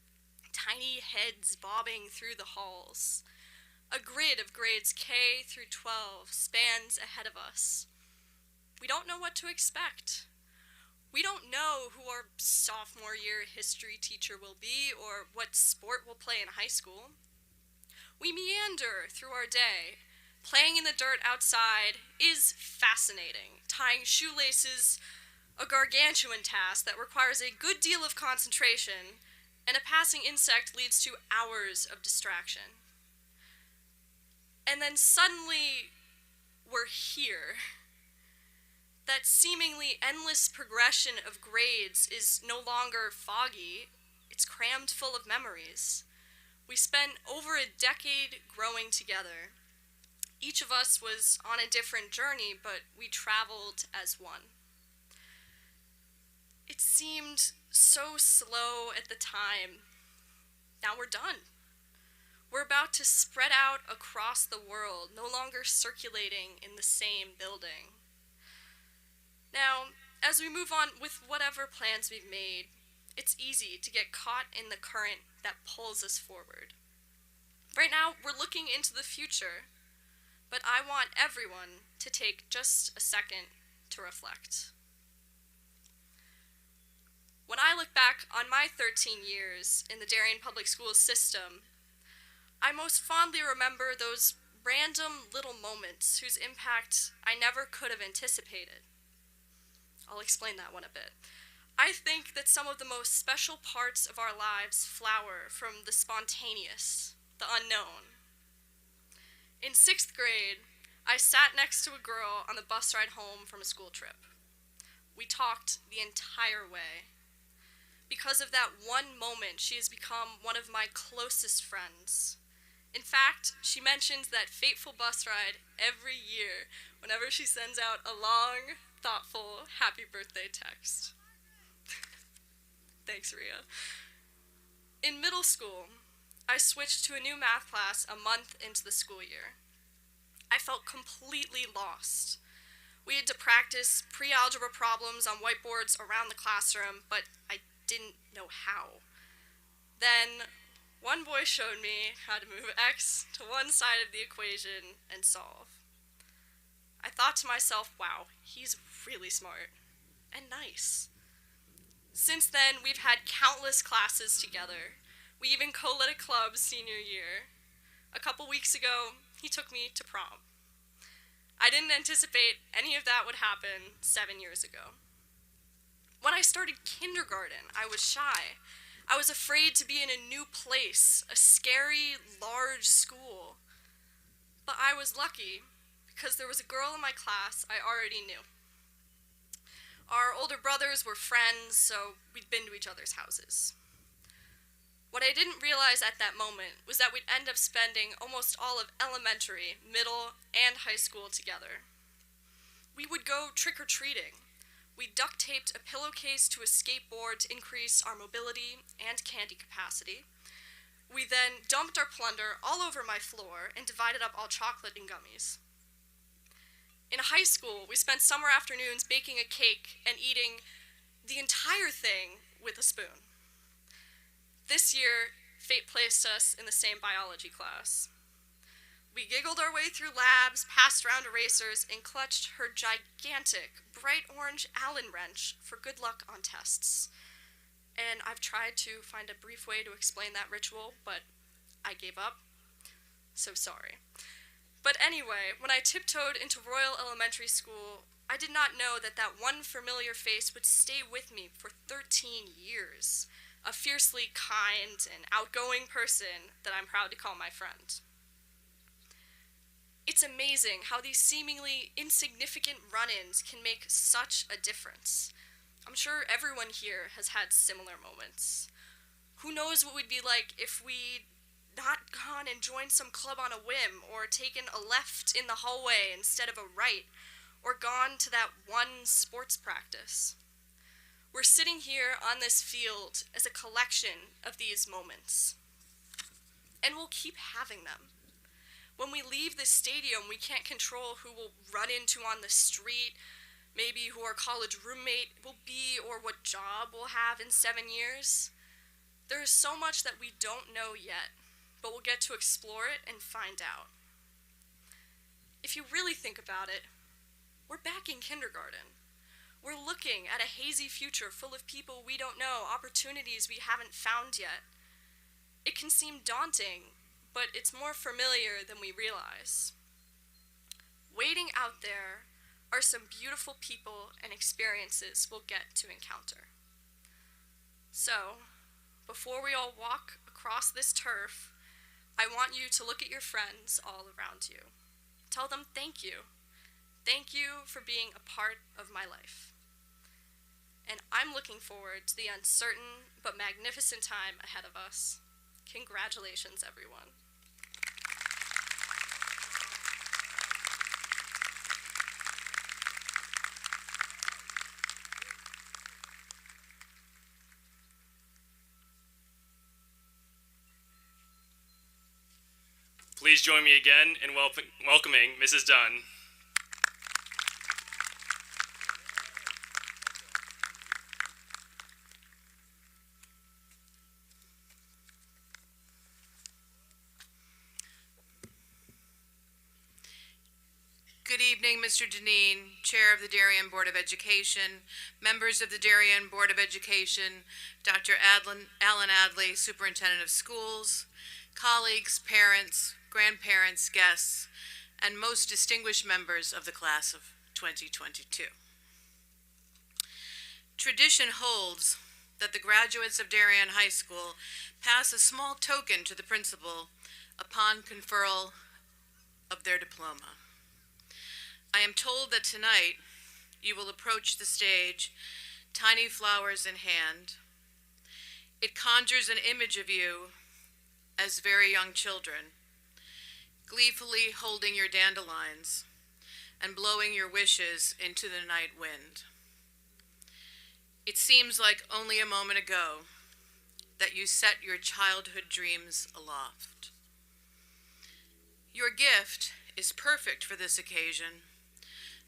S15: tiny heads bobbing through the halls. A grid of grades K through 12 spans ahead of us. We don't know what to expect. We don't know who our sophomore year history teacher will be or what sport we'll play in high school. We meander through our day. Playing in the dirt outside is fascinating. Tying shoelaces, a gargantuan task that requires a good deal of concentration, and a passing insect leads to hours of distraction. And then suddenly, we're here. That seemingly endless progression of grades is no longer foggy, it's crammed full of memories. We spent over a decade growing together. Each of us was on a different journey, but we traveled as one. It seemed so slow at the time. Now we're done. We're about to spread out across the world, no longer circulating in the same building. Now, as we move on with whatever plans we've made, it's easy to get caught in the current that pulls us forward. Right now, we're looking into the future, but I want everyone to take just a second to reflect. When I look back on my 13 years in the Darien Public Schools system, I most fondly remember those random little moments whose impact I never could have anticipated. I'll explain that one a bit. I think that some of the most special parts of our lives flower from the spontaneous, the unknown. In 6th grade, I sat next to a girl on the bus ride home from a school trip. We talked the entire way. Because of that one moment, she has become one of my closest friends. In fact, she mentions that fateful bus ride every year whenever she sends out a long, thoughtful, happy birthday text. Thanks, Rhea. In middle school, I switched to a new math class a month into the school year. I felt completely lost. We had to practice pre-algebra problems on whiteboards around the classroom, but I didn't know how. Then, one boy showed me how to move x to one side of the equation and solve. I thought to myself, wow, he's really smart and nice. Since then, we've had countless classes together. We even co-led a club senior year. A couple weeks ago, he took me to prom. I didn't anticipate any of that would happen 7 years ago. When I started kindergarten, I was shy. I was afraid to be in a new place, a scary, large school. But I was lucky because there was a girl in my class I already knew. Our older brothers were friends, so we'd been to each other's houses. What I didn't realize at that moment was that we'd end up spending almost all of elementary, middle, and high school together. We would go trick-or-treating. We duct-taped a pillowcase to a skateboard to increase our mobility and candy capacity. We then dumped our plunder all over my floor and divided up all chocolate and gummies. In high school, we spent summer afternoons baking a cake and eating the entire thing with a spoon. This year, fate placed us in the same biology class. We giggled our way through labs, passed around erasers, and clutched her gigantic, bright orange Allen wrench for good luck on tests. And I've tried to find a brief way to explain that ritual, but I gave up. So sorry. But anyway, when I tiptoed into Royal Elementary School, I did not know that that one familiar face would stay with me for 13 years. A fiercely kind and outgoing person that I'm proud to call my friend. It's amazing how these seemingly insignificant run-ins can make such a difference. I'm sure everyone here has had similar moments. Who knows what we'd be like if we'd not gone and joined some club on a whim, or taken a left in the hallway instead of a right, or gone to that one sports practice. We're sitting here on this field as a collection of these moments. And we'll keep having them. When we leave this stadium, we can't control who we'll run into on the street, maybe who our college roommate will be, or what job we'll have in 7 years. There is so much that we don't know yet, but we'll get to explore it and find out. If you really think about it, we're back in kindergarten. We're looking at a hazy future full of people we don't know, opportunities we haven't found yet. It can seem daunting, but it's more familiar than we realize. Waiting out there are some beautiful people and experiences we'll get to encounter. So, before we all walk across this turf, I want you to look at your friends all around you. Tell them thank you. Thank you for being a part of my life. And I'm looking forward to the uncertain but magnificent time ahead of us. Congratulations, everyone.
S8: Please join me again in welcoming Mrs. Dunn.
S10: Good evening, Mr. Deneen, Chair of the Darien Board of Education, members of the Darien Board of Education, Dr. Alan Adley, Superintendent of Schools, colleagues, parents, grandparents, guests, and most distinguished members of the class of 2022. Tradition holds that the graduates of Darien High School pass a small token to the principal upon conferral of their diploma. I am told that tonight you will approach the stage, tiny flowers in hand. It conjures an image of you as very young children, gleefully holding your dandelions and blowing your wishes into the night wind. It seems like only a moment ago that you set your childhood dreams aloft. Your gift is perfect for this occasion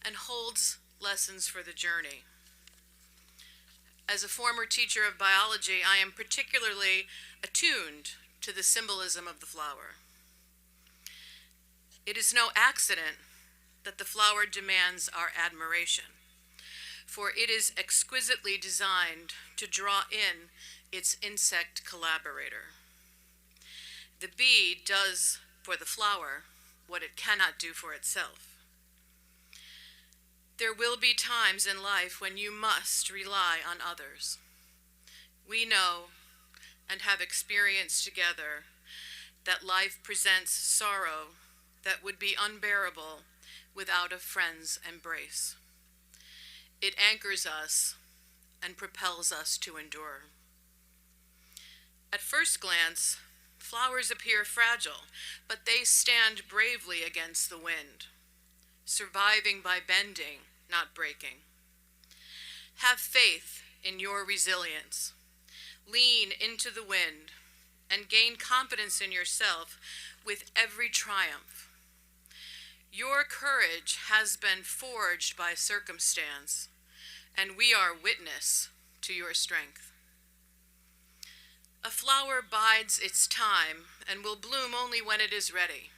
S10: and holds lessons for the journey. As a former teacher of biology, I am particularly attuned to the symbolism of the flower. It is no accident that the flower demands our admiration, for it is exquisitely designed to draw in its insect collaborator. The bee does for the flower what it cannot do for itself. There will be times in life when you must rely on others. We know and have experienced together that life presents sorrow that would be unbearable without a friend's embrace. It anchors us and propels us to endure. At first glance, flowers appear fragile, but they stand bravely against the wind, surviving by bending, not breaking. Have faith in your resilience. Lean into the wind and gain confidence in yourself with every triumph. Your courage has been forged by circumstance, and we are witness to your strength. A flower bides its time and will bloom only when it is ready.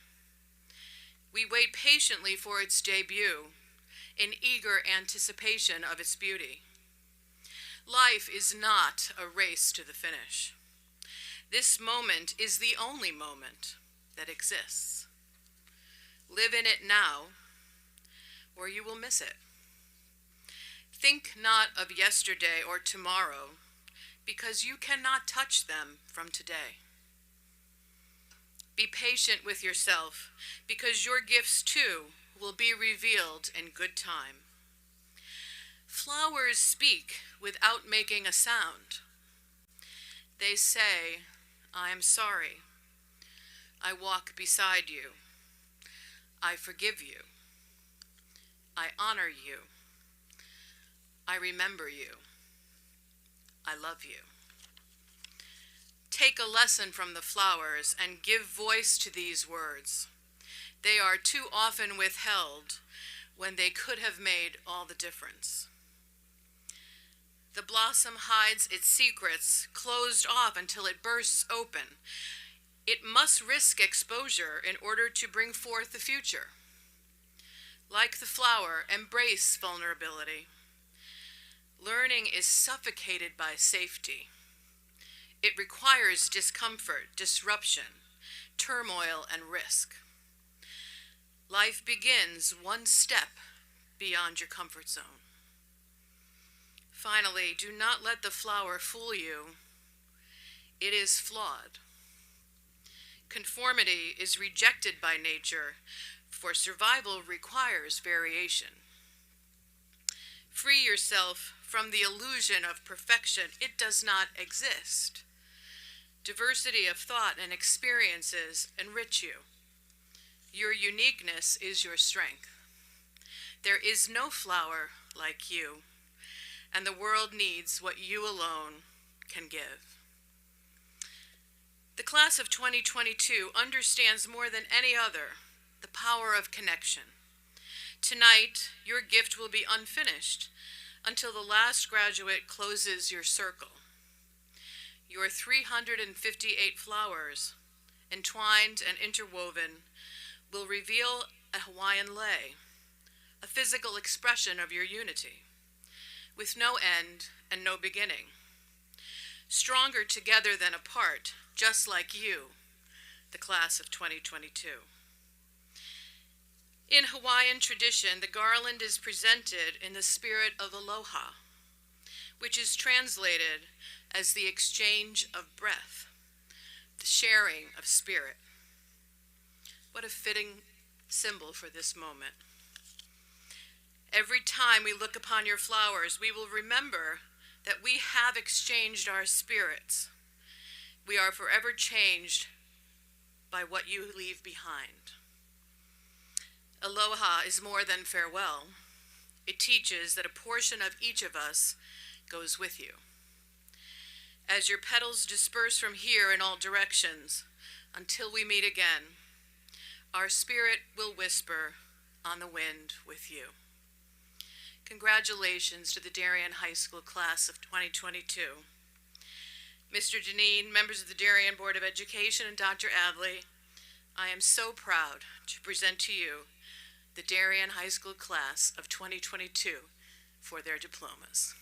S10: We wait patiently for its debut in eager anticipation of its beauty. Life is not a race to the finish. This moment is the only moment that exists. Live in it now, or you will miss it. Think not of yesterday or tomorrow, because you cannot touch them from today. Be patient with yourself, because your gifts too will be revealed in good time. Flowers speak without making a sound. They say, I am sorry. I walk beside you. I forgive you. I honor you. I remember you. I love you. Take a lesson from the flowers and give voice to these words. They are too often withheld when they could have made all the difference. The blossom hides its secrets, closed off until it bursts open. It must risk exposure in order to bring forth the future. Like the flower, embrace vulnerability. Learning is suffocated by safety. It requires discomfort, disruption, turmoil, and risk. Life begins one step beyond your comfort zone. Finally, do not let the flower fool you. It is flawed. Conformity is rejected by nature, for survival requires variation. Free yourself from the illusion of perfection. It does not exist. Diversity of thought and experiences enrich you. Your uniqueness is your strength. There is no flower like you, and the world needs what you alone can give. The class of 2022 understands more than any other the power of connection. Tonight, your gift will be unfinished until the last graduate closes your circle. Your 358 flowers, entwined and interwoven, will reveal a Hawaiian lei, a physical expression of your unity, with no end and no beginning. Stronger together than apart, just like you, the class of 2022. In Hawaiian tradition, the garland is presented in the spirit of aloha, which is translated as the exchange of breath, the sharing of spirit. What a fitting symbol for this moment. Every time we look upon your flowers, we will remember that we have exchanged our spirits. We are forever changed by what you leave behind. Aloha is more than farewell. It teaches that a portion of each of us goes with you. As your petals disperse from here in all directions, until we meet again, our spirit will whisper on the wind with you. Congratulations to the Darien High School class of 2022. Mr. Deneen, members of the Darien Board of Education, and Dr. Adley, I am so proud to present to you the Darien High School class of 2022 for their diplomas.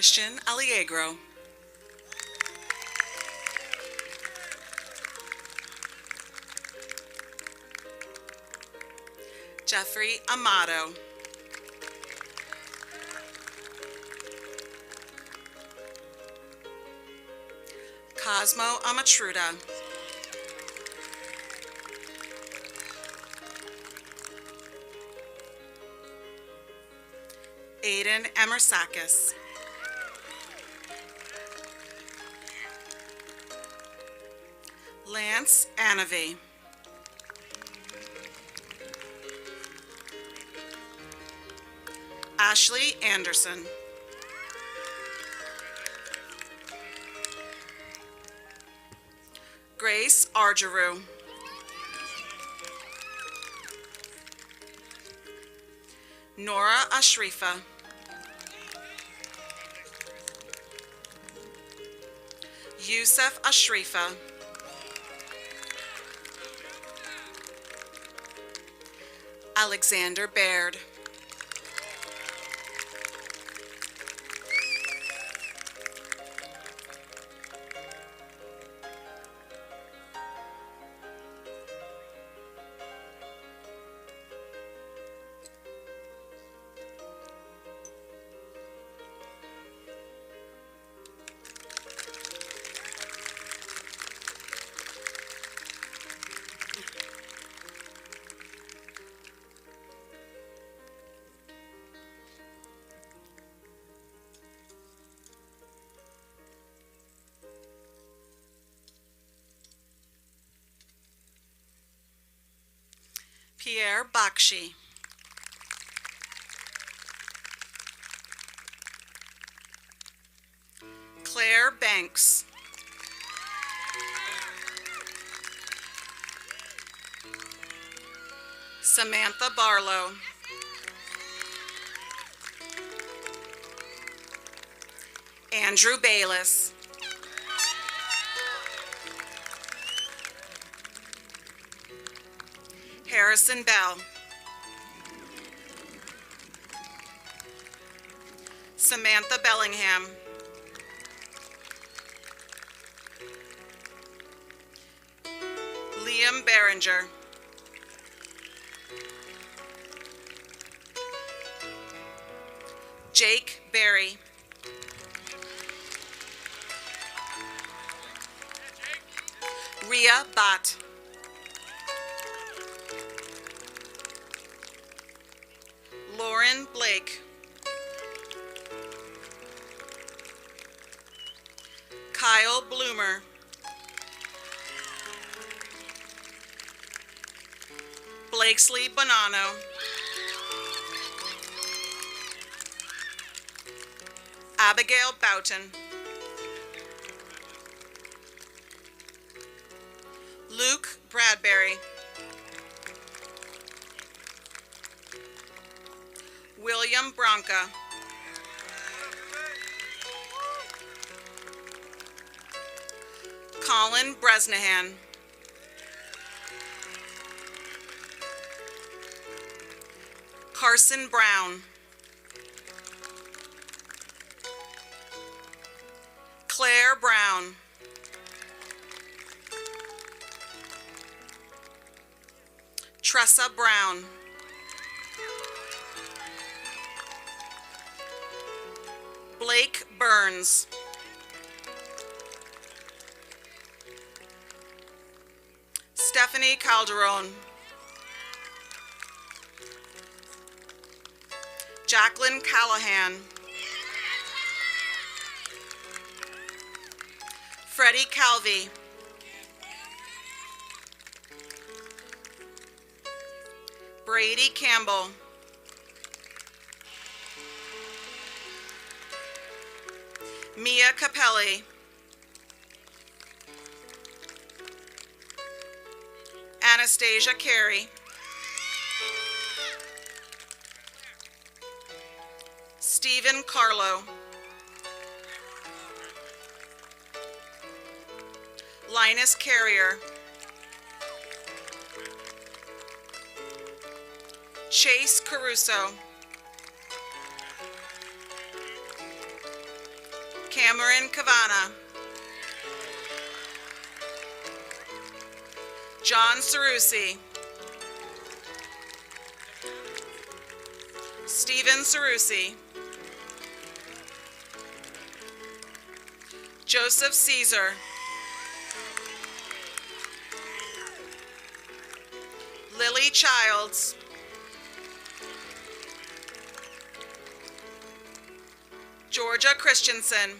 S16: Christian Allegro. Jeffrey Amato. Cosmo Amatruda. Aiden Emersakis. Lance Anavy. Ashley Anderson. Grace Argeru. Nora Ashrifa. Yusuf Ashrifa. Alexander Baird. Pierre Bakshi. Claire Banks. Samantha Barlow. Andrew Bayless. Harrison Bell. Samantha Bellingham. Liam Behringer. Jake Berry. Ria Bott. Lauren Blake. Kyle Bloomer. Blakesley Bonanno. Abigail Boughton. Luke Bradbury. William Bronca. Colin Bresnahan. Carson Brown. Claire Brown. Tressa Brown. Blake Burns. Stephanie Calderon. Jacqueline Callahan. Freddie Calvi. Brady Campbell. Mia Capelli. Anastasia Carey. Stephen Carlo. Linus Carrier. Chase Caruso. Cameron Cavana. John Cerusi. Stephen Cerusi. Joseph Caesar. Lily Childs. Georgia Christensen.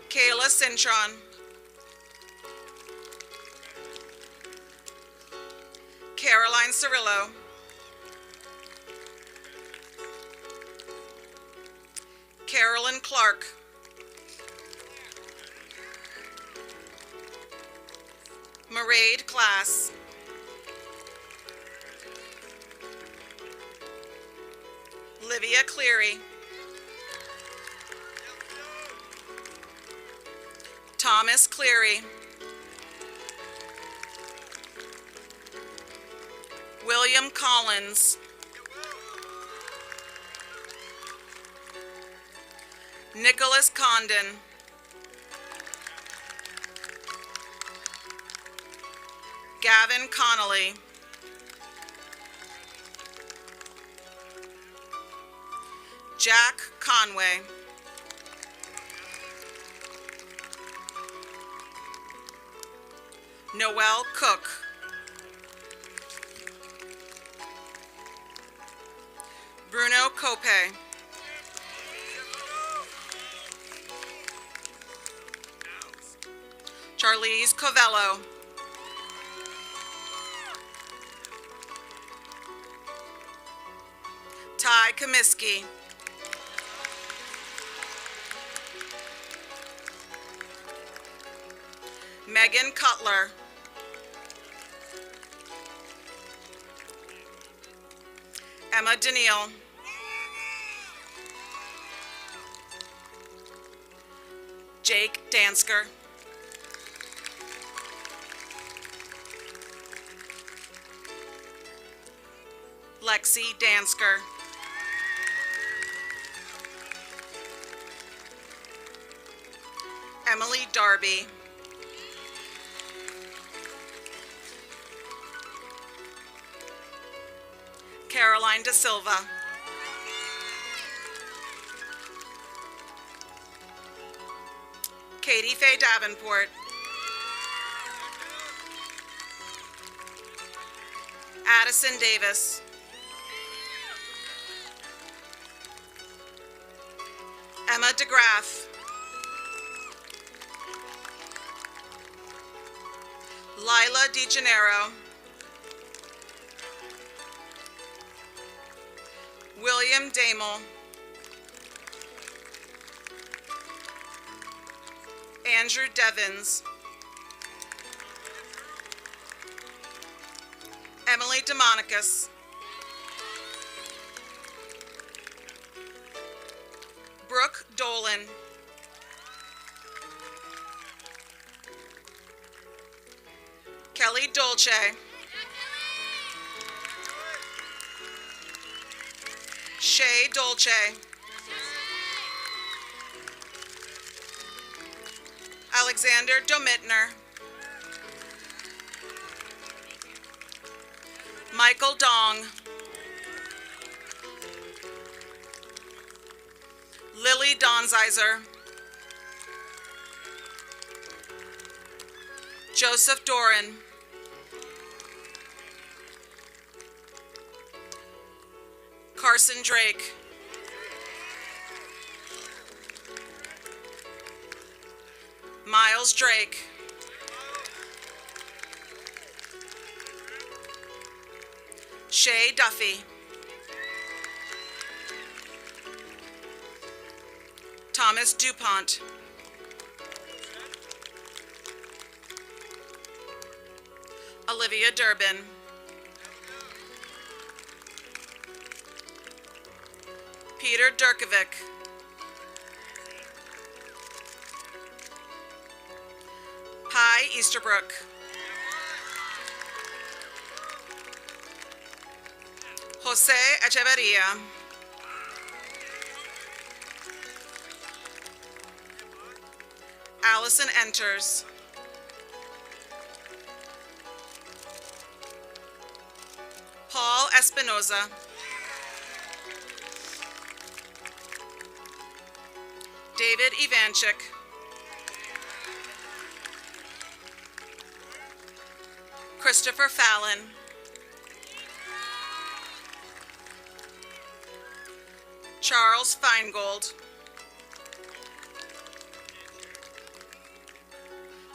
S16: Kayla Cintron. Caroline Cirillo. Carolyn Clark. Mairead Class. Livia Cleary. Thomas Cleary. William Collins. Nicholas Condon. Gavin Connolly. Jack Conway. Noel Cook. Bruno Cope. Charlize Covello. Ty Comiskey. Megan Cutler. Emma Daniil. Jake Dansker. Lexi Dansker. Emily Darby. Caroline Da Silva. Katie Faye Davenport. Addison Davis. Emma DeGraff. Lila DeGennaro. William Damel. Andrew Devins. Emily DeMonicus. Brooke Dolan. Kelly Dolce. Shay Dolce. Alexander Domitner. Michael Dong. Lily Donzizer. Joseph Doran. Carson Drake. Miles Drake. Shay Duffy. Thomas DuPont. Olivia Durbin. Peter Durkovic. Pi Easterbrook. Jose Echeverria. Allison Enters. Paul Espinoza. David Ivanchik. Christopher Fallon, Charles Feingold,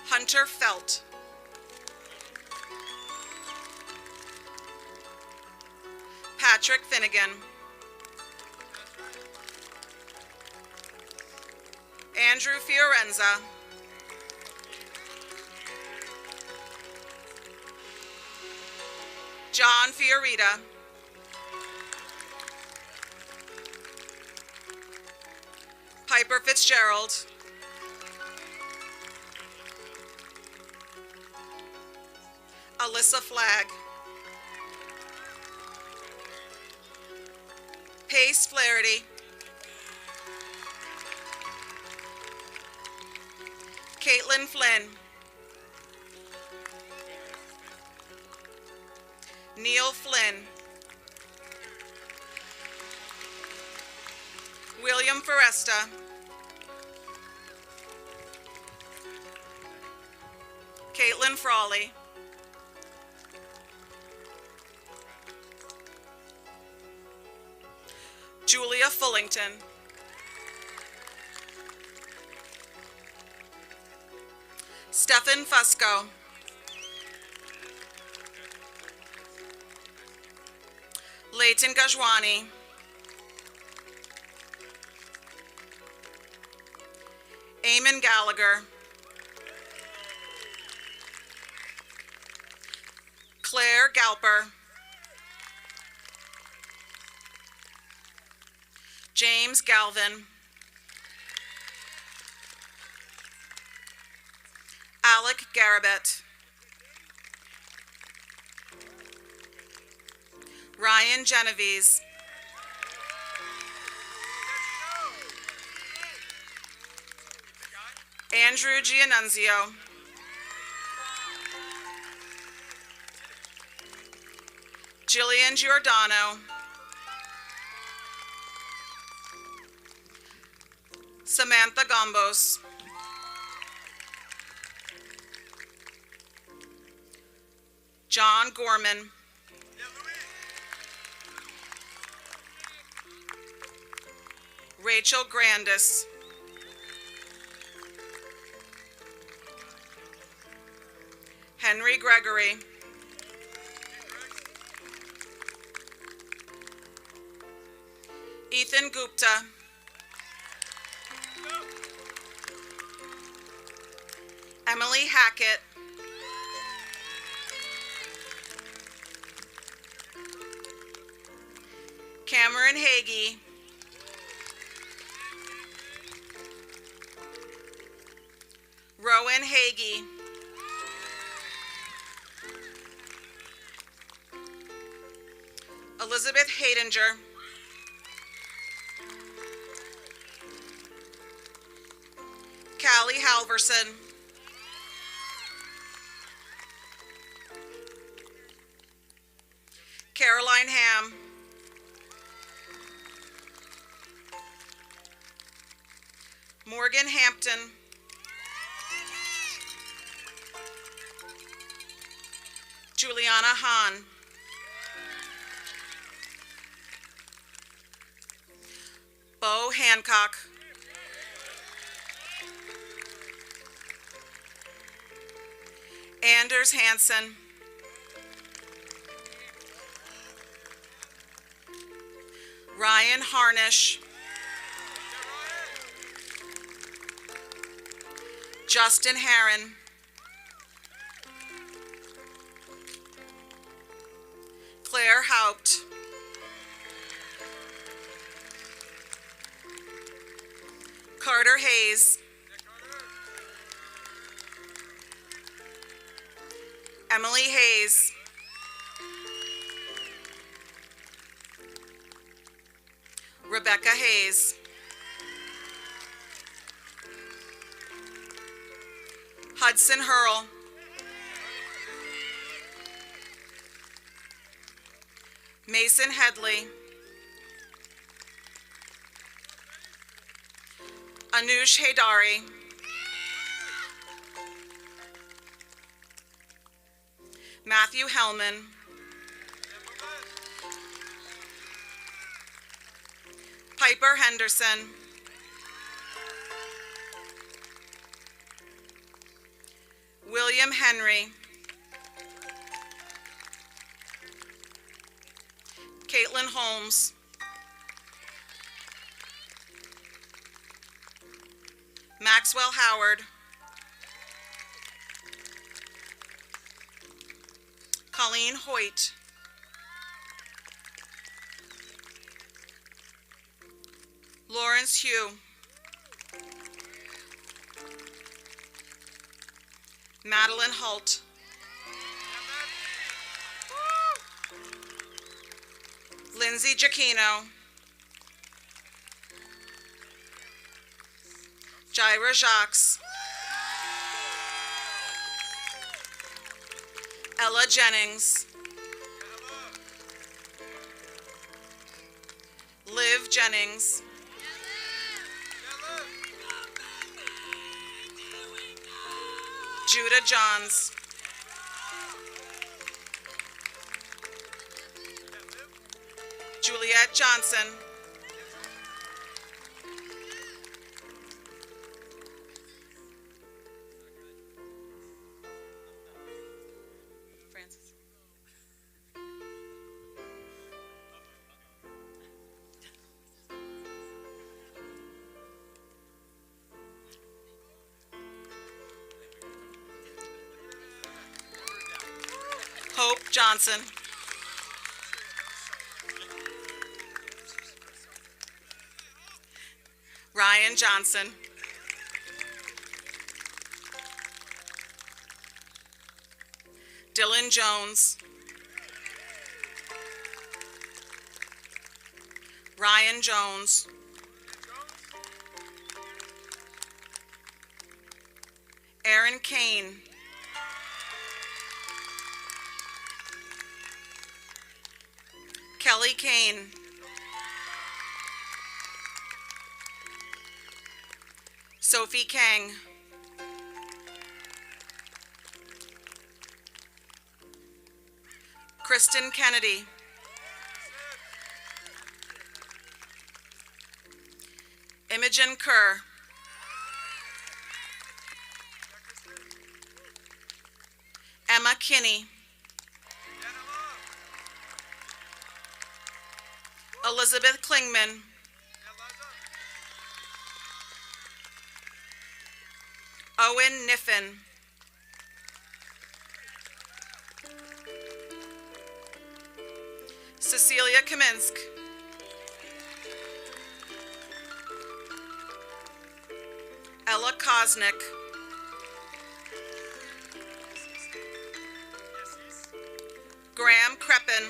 S16: Hunter Felt, Patrick Finnegan, Andrew Fiorenza, John Fiorita, Piper Fitzgerald, Alyssa Flagg, Pace Flaherty, Caitlin Flynn, Neil Flynn, William Foresta, Caitlin Frawley, Julia Fullington, Stefan Fusco, Leighton Gajwani, Eamon Gallagher, Claire Galper, James Galvin, Alec Garabet, Ryan Genovese, Andrew Giannunzio, Jillian Giordano, Samantha Gombos, John Gorman, Rachel Grandis, Henry Gregory, Ethan Gupta, Emily Hackett, Cameron Hagee, Rowan Hagee, Elizabeth Haydinger, Callie Halverson, Caroline Ham, Morgan Hampton, Juliana Hahn, Bo Hancock, Anders Hansen, Ryan Harnish, Justin Herron, Claire Haupt, Carter Hayes, Emily Hayes, Rebecca Hayes, Hudson Hurl, Mason Headley, Anush Haydari, Matthew Hellman, Piper Henderson, William Henry, Caitlin Holmes, Maxwell Howard, Colleen Hoyt, Lawrence Hugh, Madeline Holt, Lindsay Giacchino, Jaira Jacques, Ella Jennings, Liv Jennings, Judah Johns, Juliet Johnson, Francis, Hope Johnson, Ryan Johnson, Dylan Jones, Ryan Jones, Aaron Kane, Kelly Kane, Sophie Kang, Kristen Kennedy, Imogen Kerr, Emma Kinney, Elizabeth Klingman, Owen Niffen, Cecilia Kaminsk, Ella Kosnick, Graham Kreppen,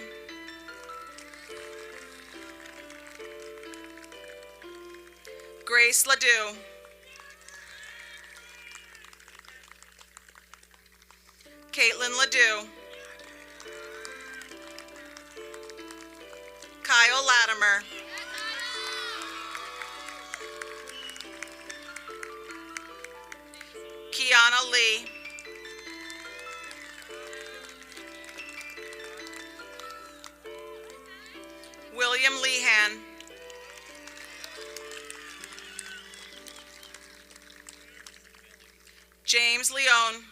S16: Grace Ledoux, Caitlin Ledoux, Kyle Latimer, Kiana Lee, William Lehan, James Leone,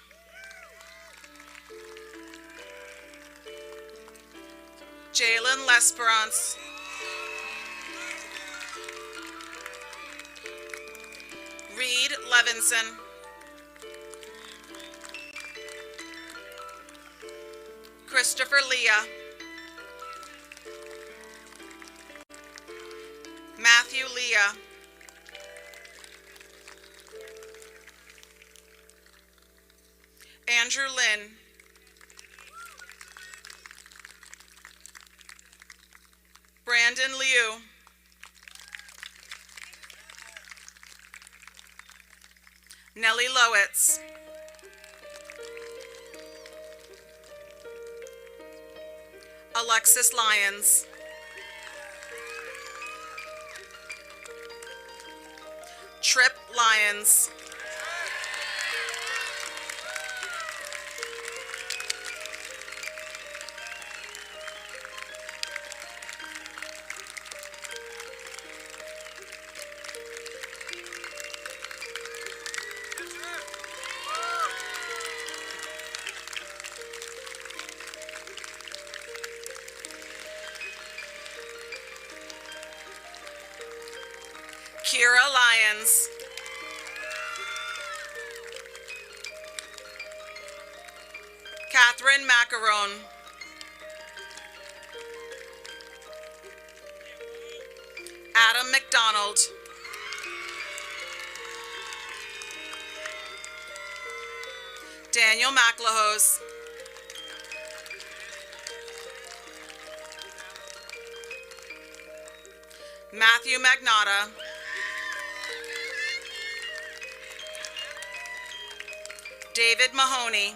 S16: Jalen Lesperance, Reed Levinson, Christopher Leah, Matthew Leah, Andrew Lynn, Brandon Liu, Nellie Lowitz, Alexis Lyons, Trip Lyons, Kira Lyons. Catherine Macaron. Adam McDonald. Daniel McLahose. Matthew Magnotta. David Mahoney.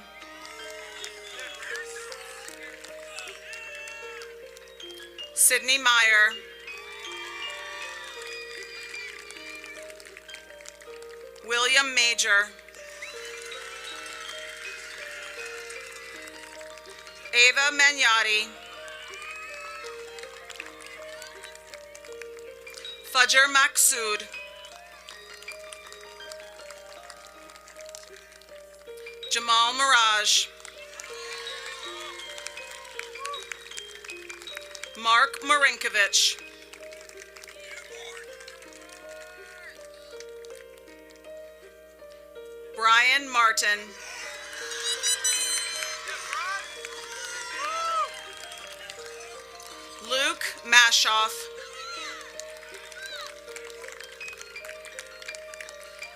S16: Sydney Meyer. William Major. Ava Magnotti. Fudger Maksud. Jamal Mirage. Mark Marinkovich. Brian Martin. Luke Mashoff.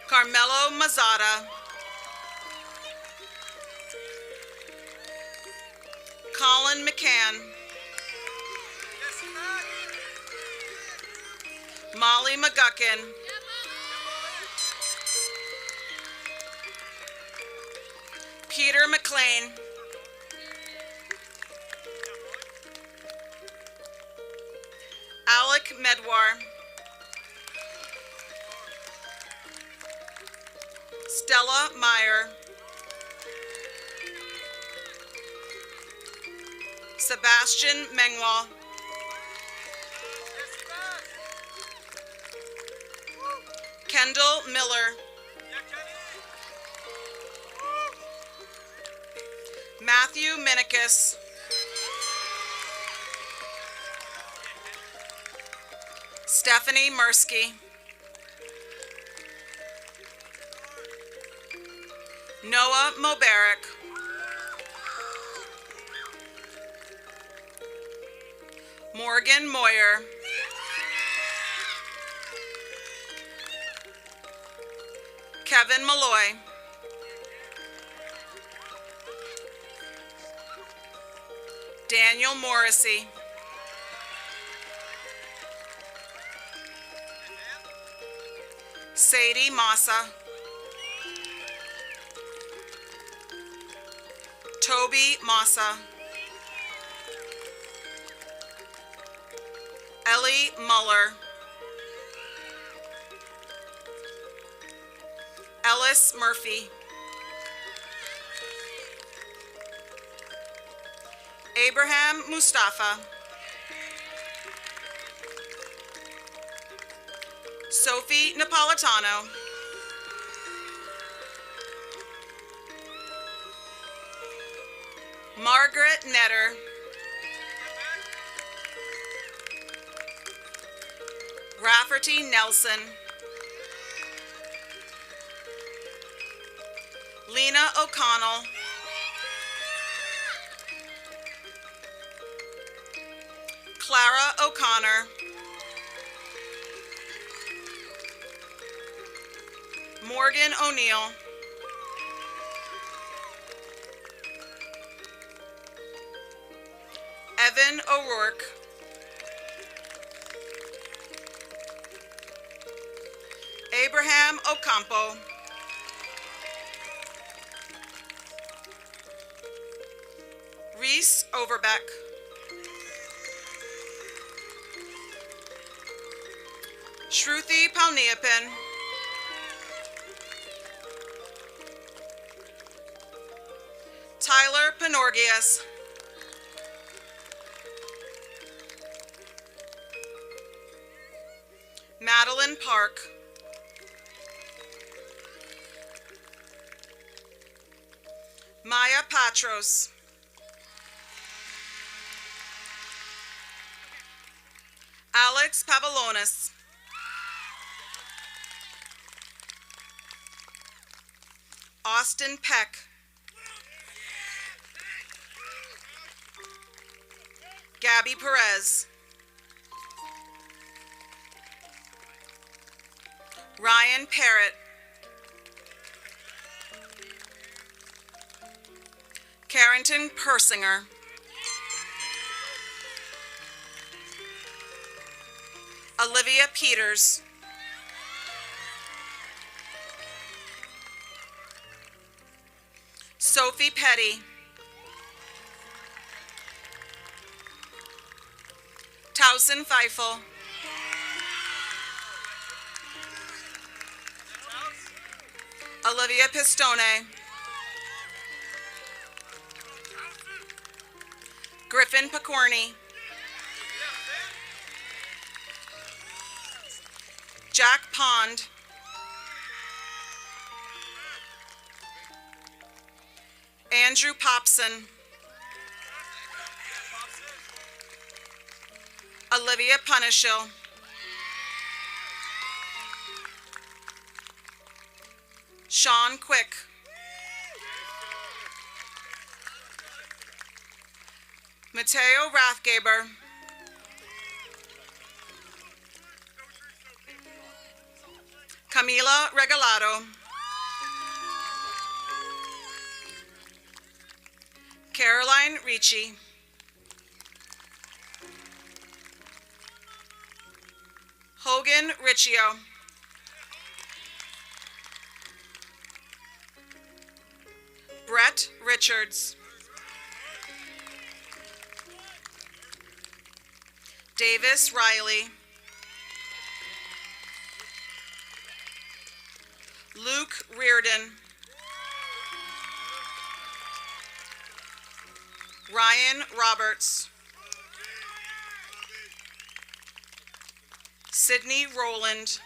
S16: Carmelo Mazzata. Colin McCann. Molly McGuckin. Peter McLean. Alec Medwar. Stella Meyer. Sebastian Mengwa. Kendall Miller. Matthew Minikis. Stephanie Mursky. Noah Mobarak. Morgan Moyer. Kevin Malloy. Daniel Morrissey. Sadie Massa. Toby Massa. Ellie Muller. Ellis Murphy. Abraham Mustafa. Sophie Napolitano. Margaret Netter. Rafferty Nelson. Lena O'Connell. Clara O'Connor. Morgan O'Neill. Evan O'Rourke. Abraham Ocampo. Reese Overbeck. Shruti Palniapin. Tyler Panorgias. Madeline Park. Maya Patros. Alex Pavalonis. Austin Peck. Gabby Perez. Ryan Parrott. Carrington Persinger. Olivia Peters. Sophie Petty. Towson Feifel. Olivia Pistone. Griffin Picorni. Jack Pond. Andrew Popson. Olivia Punishill. Sean Quick. Mateo Rathgaber. Camila Regalado. Caroline Ricci. Hogan Riccio. Brett Richards. Davis Riley. Luke Reardon. Ryan Roberts. Sydney Rowland.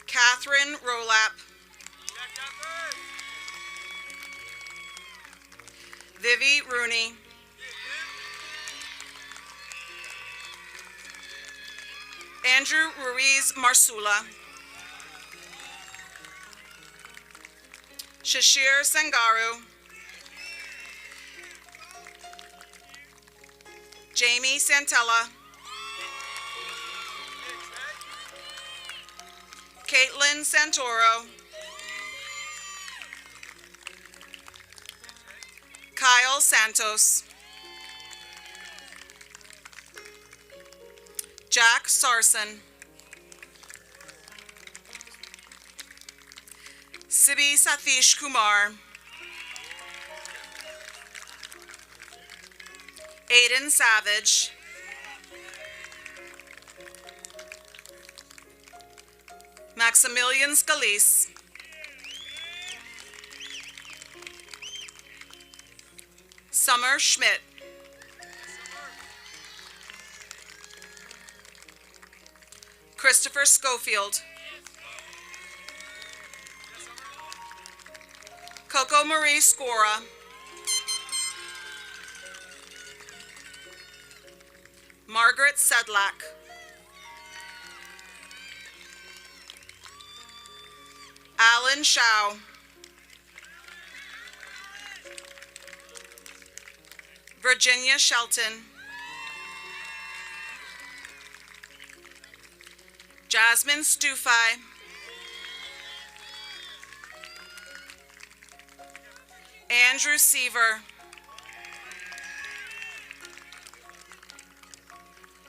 S16: Catherine Rolap. Vivi Rooney. Andrew Ruiz Marsula. Shashir Sangaru. Jamie Santella. Caitlin Santoro. Kyle Santos. Jack Sarson. Sibi Satish Kumar. Aiden Savage. Maximilian Scalise. Summer Schmidt. Christopher Schofield. Coco Marie Scora. Margaret Sedlak. Alan Shao. Virginia Shelton. Jasmine Stufai. Andrew Seaver.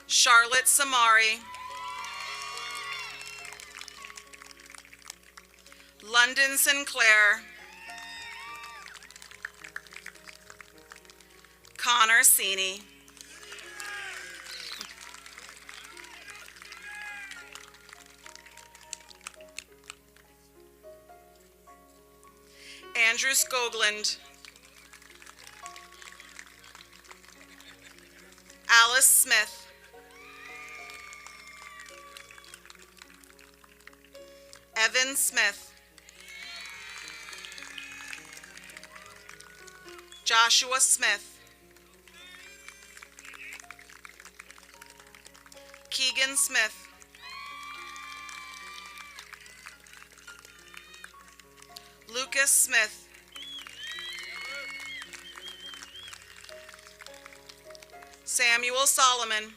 S16: Charlotte Samari. London Sinclair. Connor Sini. Andrew Skoglund. Alice Smith. Evan Smith. Joshua Smith. Keegan Smith. Lucas Smith. Samuel Solomon.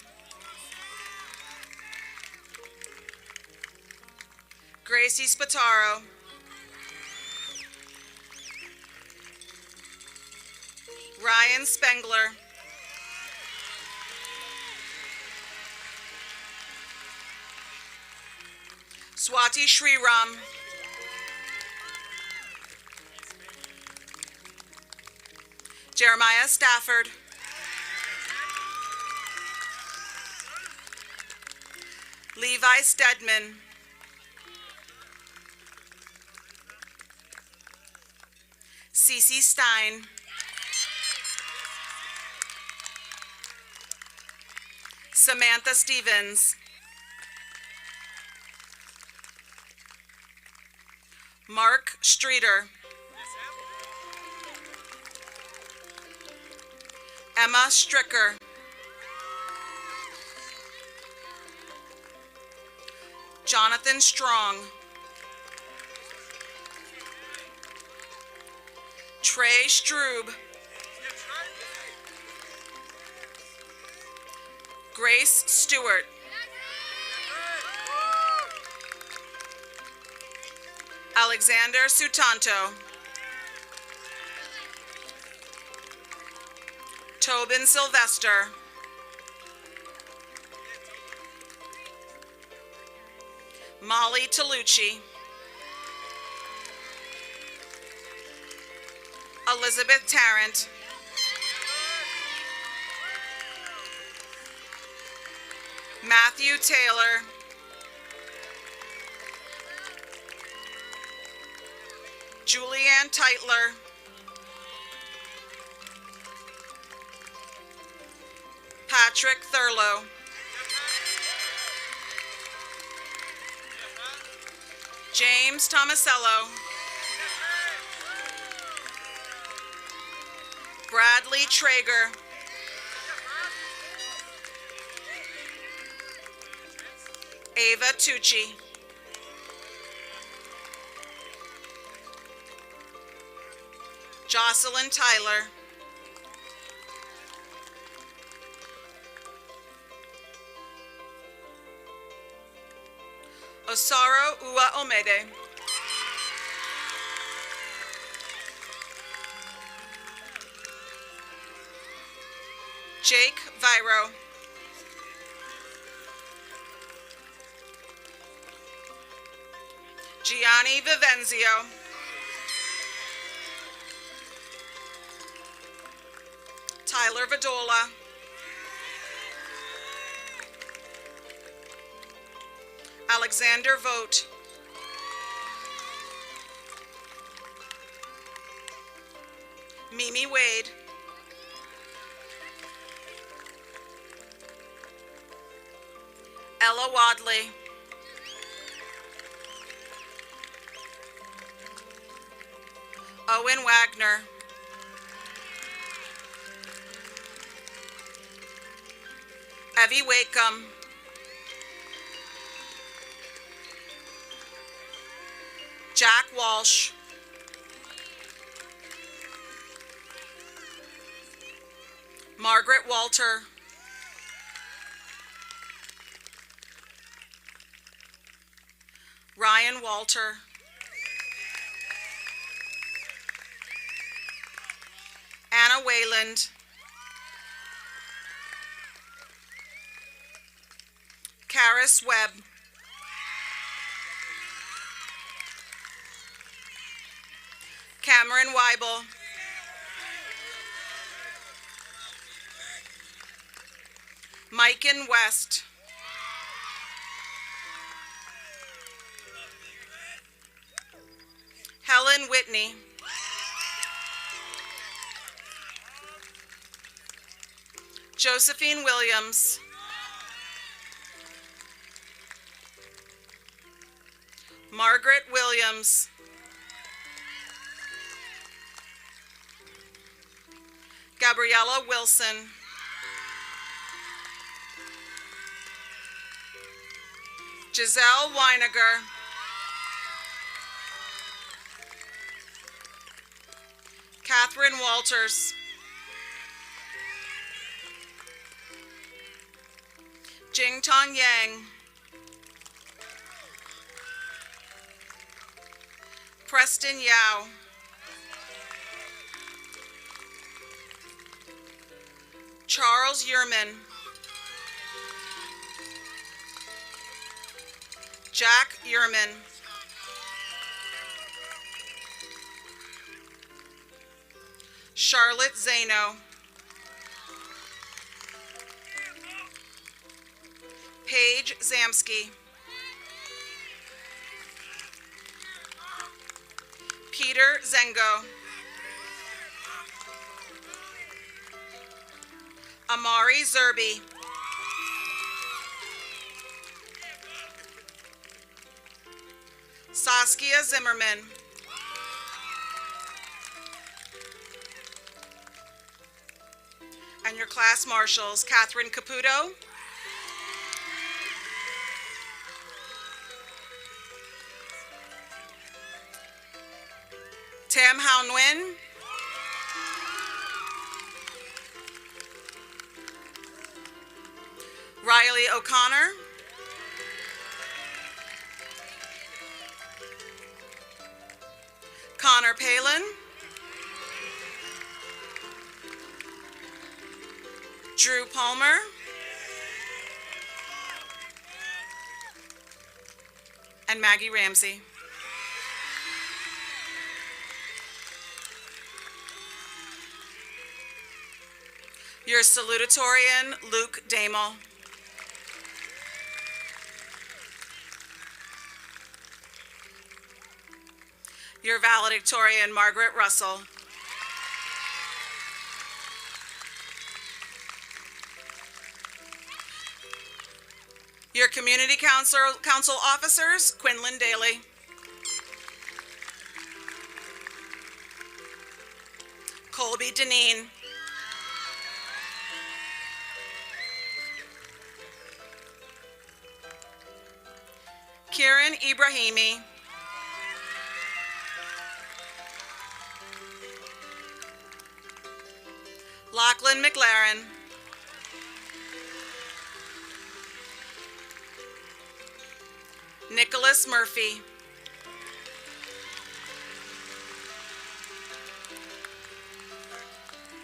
S16: Gracie Spataro. Ryan Spengler. Swati Shriram. Jeremiah Stafford. Levi Stedman. Cece Stein. Samantha Stevens. Mark Streeter. Emma Stricker. Jonathan Strong. Trey Strube. Grace Stewart. Alexander Sutanto. Tobin Sylvester. Molly Tolucci. Elizabeth Tarrant. Matthew Taylor. Julianne Teitler. Patrick Thurlow. James Tomasello. Bradley Traeger. Ava Tucci. Jocelyn Tyler. Osaro Ua Omede. Jake Viro. Gianni Vivenzio. Tyler Vadola. Alexander Vogt. Mimi Wade. Ella Wadley. Owen Wagner. Evie Wakeham. Jack Walsh. Margaret Walter. Ryan Walter. Anna Wayland. Karis Webb. Cameron Weibel. Miken West. Helen Whitney. Josephine Williams. Margaret Williams. Gabriella Wilson. Giselle Weiniger. Catherine Walters. Jington Yang. Preston Yao. Charles Yerman. Jack Yerman. Charlotte Zano. Paige Zamsky. Peter Zengo. Amari Zerby. Saskia Zimmerman. And your class marshals, Catherine Caputo. Tam Hao Nguyen. Riley O'Connor. Connor Palin. Drew Palmer. And Maggie Ramsey. Your salutatorian, Luke Damel. Your valedictorian, Margaret Russell. Your community council officers, Quinlan Daly. Colby Deneen. Kieran Ibrahimi. Lachlan McLaren. Nicholas Murphy.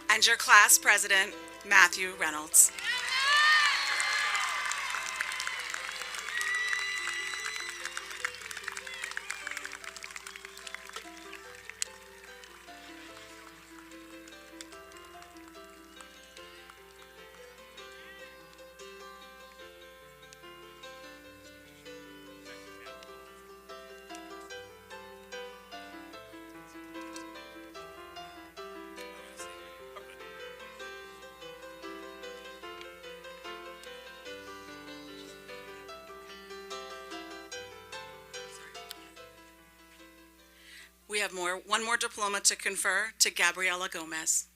S16: And your class president, Matthew Reynolds. We have one more diploma to confer to Gabriela Gomez.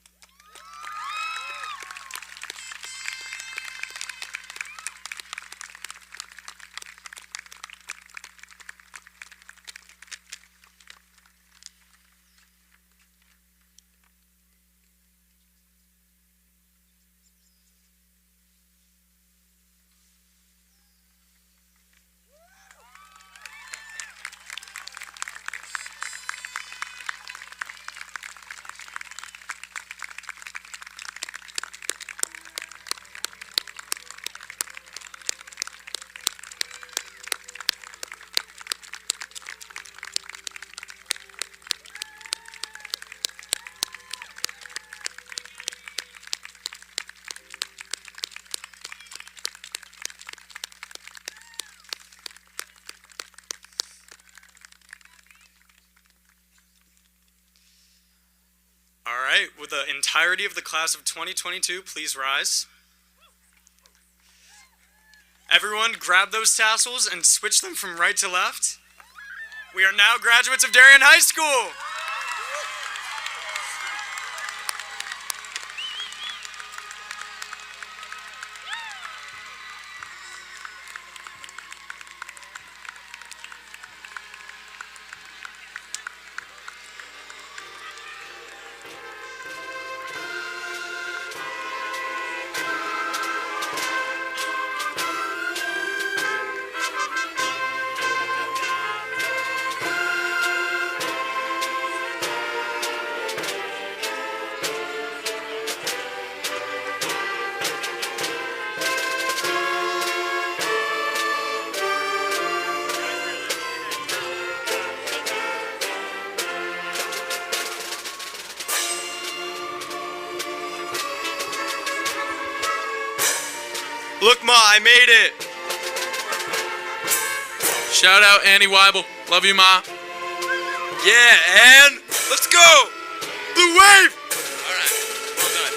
S3: All right, would the entirety of the class of 2022 please rise? Everyone grab those tassels and switch them from right to left. We are now graduates of Darien High School.
S17: Look, Ma, I made it.
S18: Shout out Annie Weibel. Love you, Ma.
S17: Yeah, and let's go. Blue wave.
S18: All right. Well done.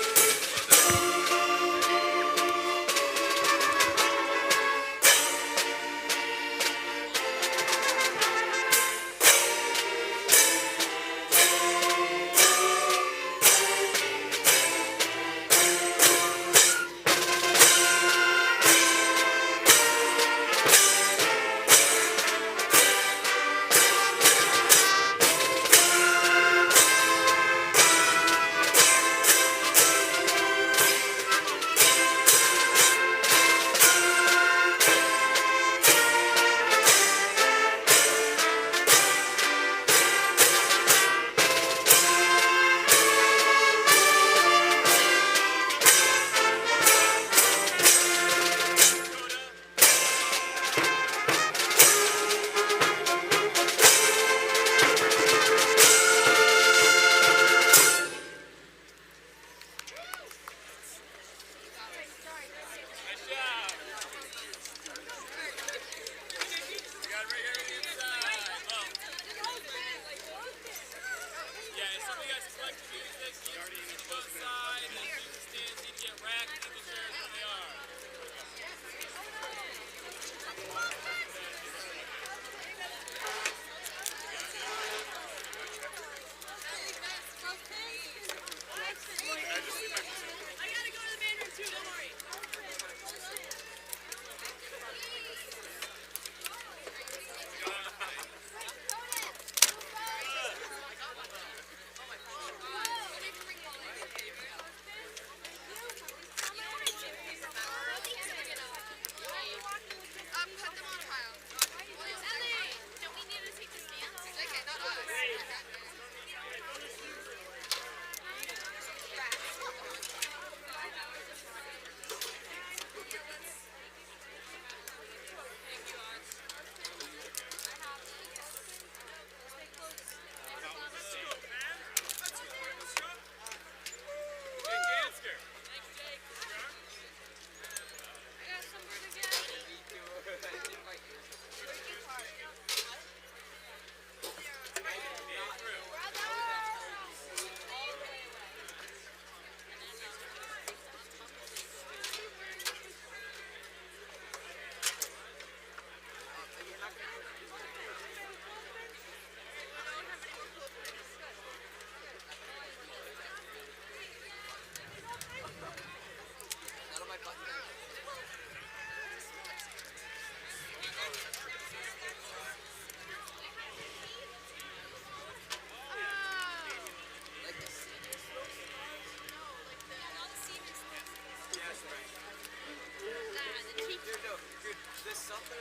S19: This summer,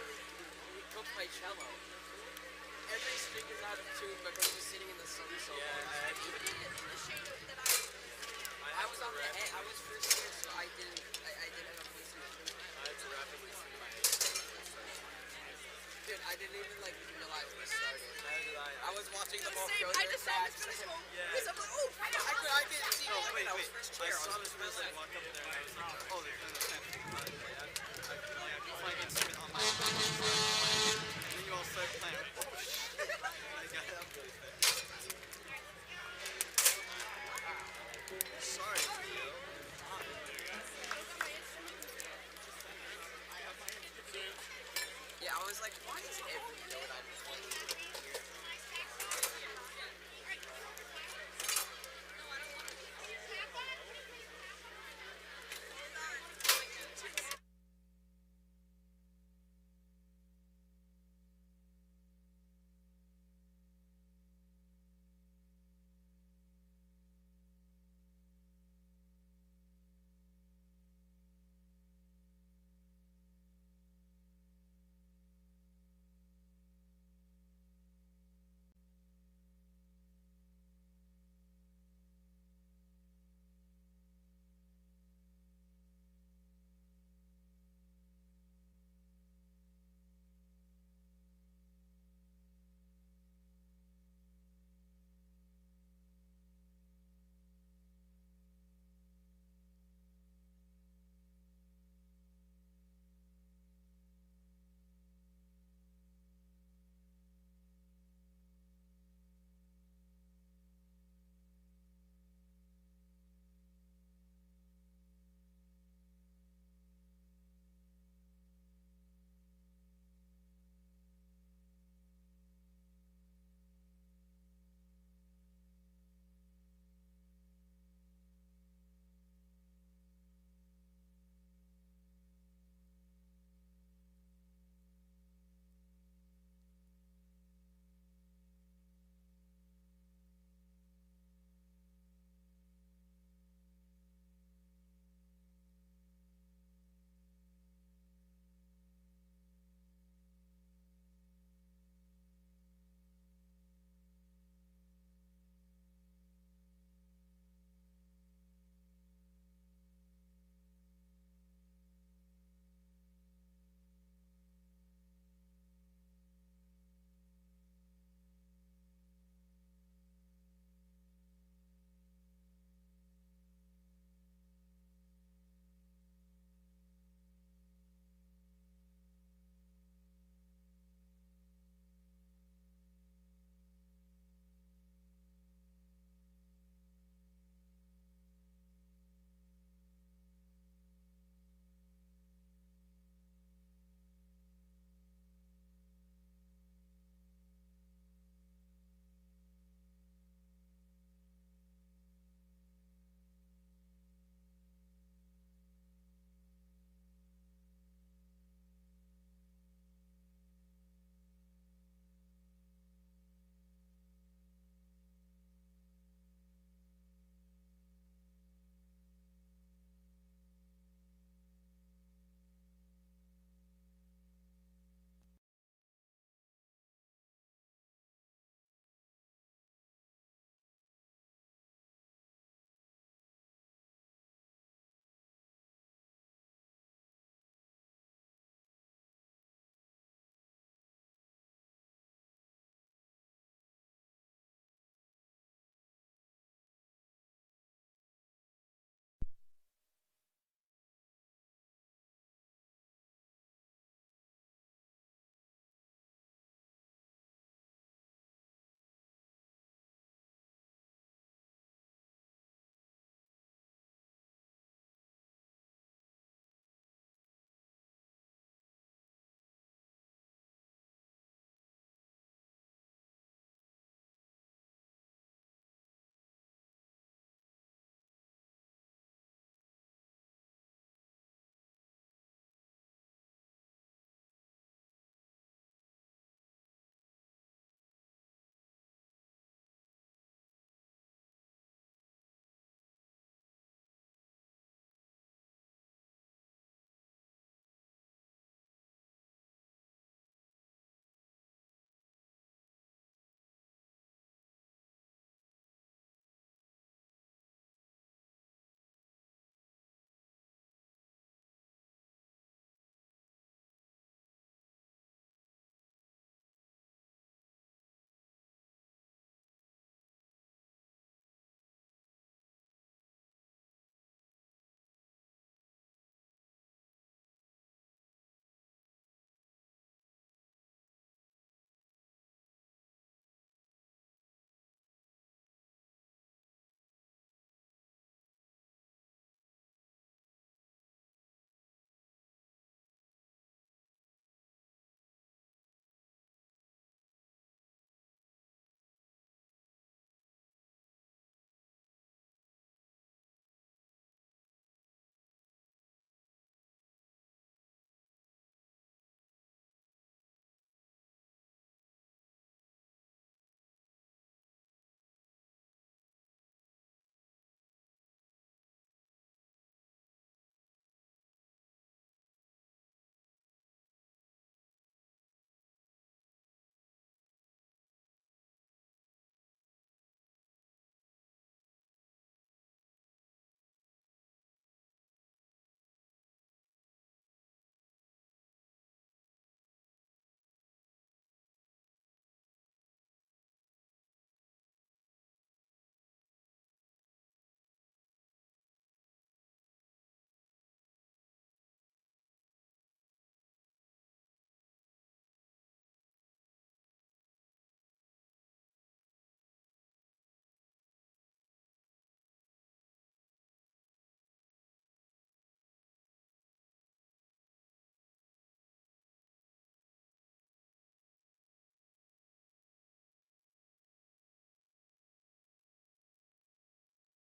S19: we took my cello. Every string is out of tune because it was sitting in the sun so long. I was on the end. I was first year, so I didn't have a place to do it. I had to rapidly see my Dude, I didn't even realize this started. I was watching them all go
S15: I
S19: their
S15: just saw
S19: stats.
S15: this first one.
S19: Yeah.
S15: Because I'm like, oh,
S19: I didn't see it.
S17: Wait,
S19: I was first chair.
S17: I saw this person walk up there and I was like, oh, they're doing the same thing. I can see it on my phone. And then you all start playing. Oh, shit. I got up really fast. Sorry, Theo.
S19: Yeah, I was like, why is every note I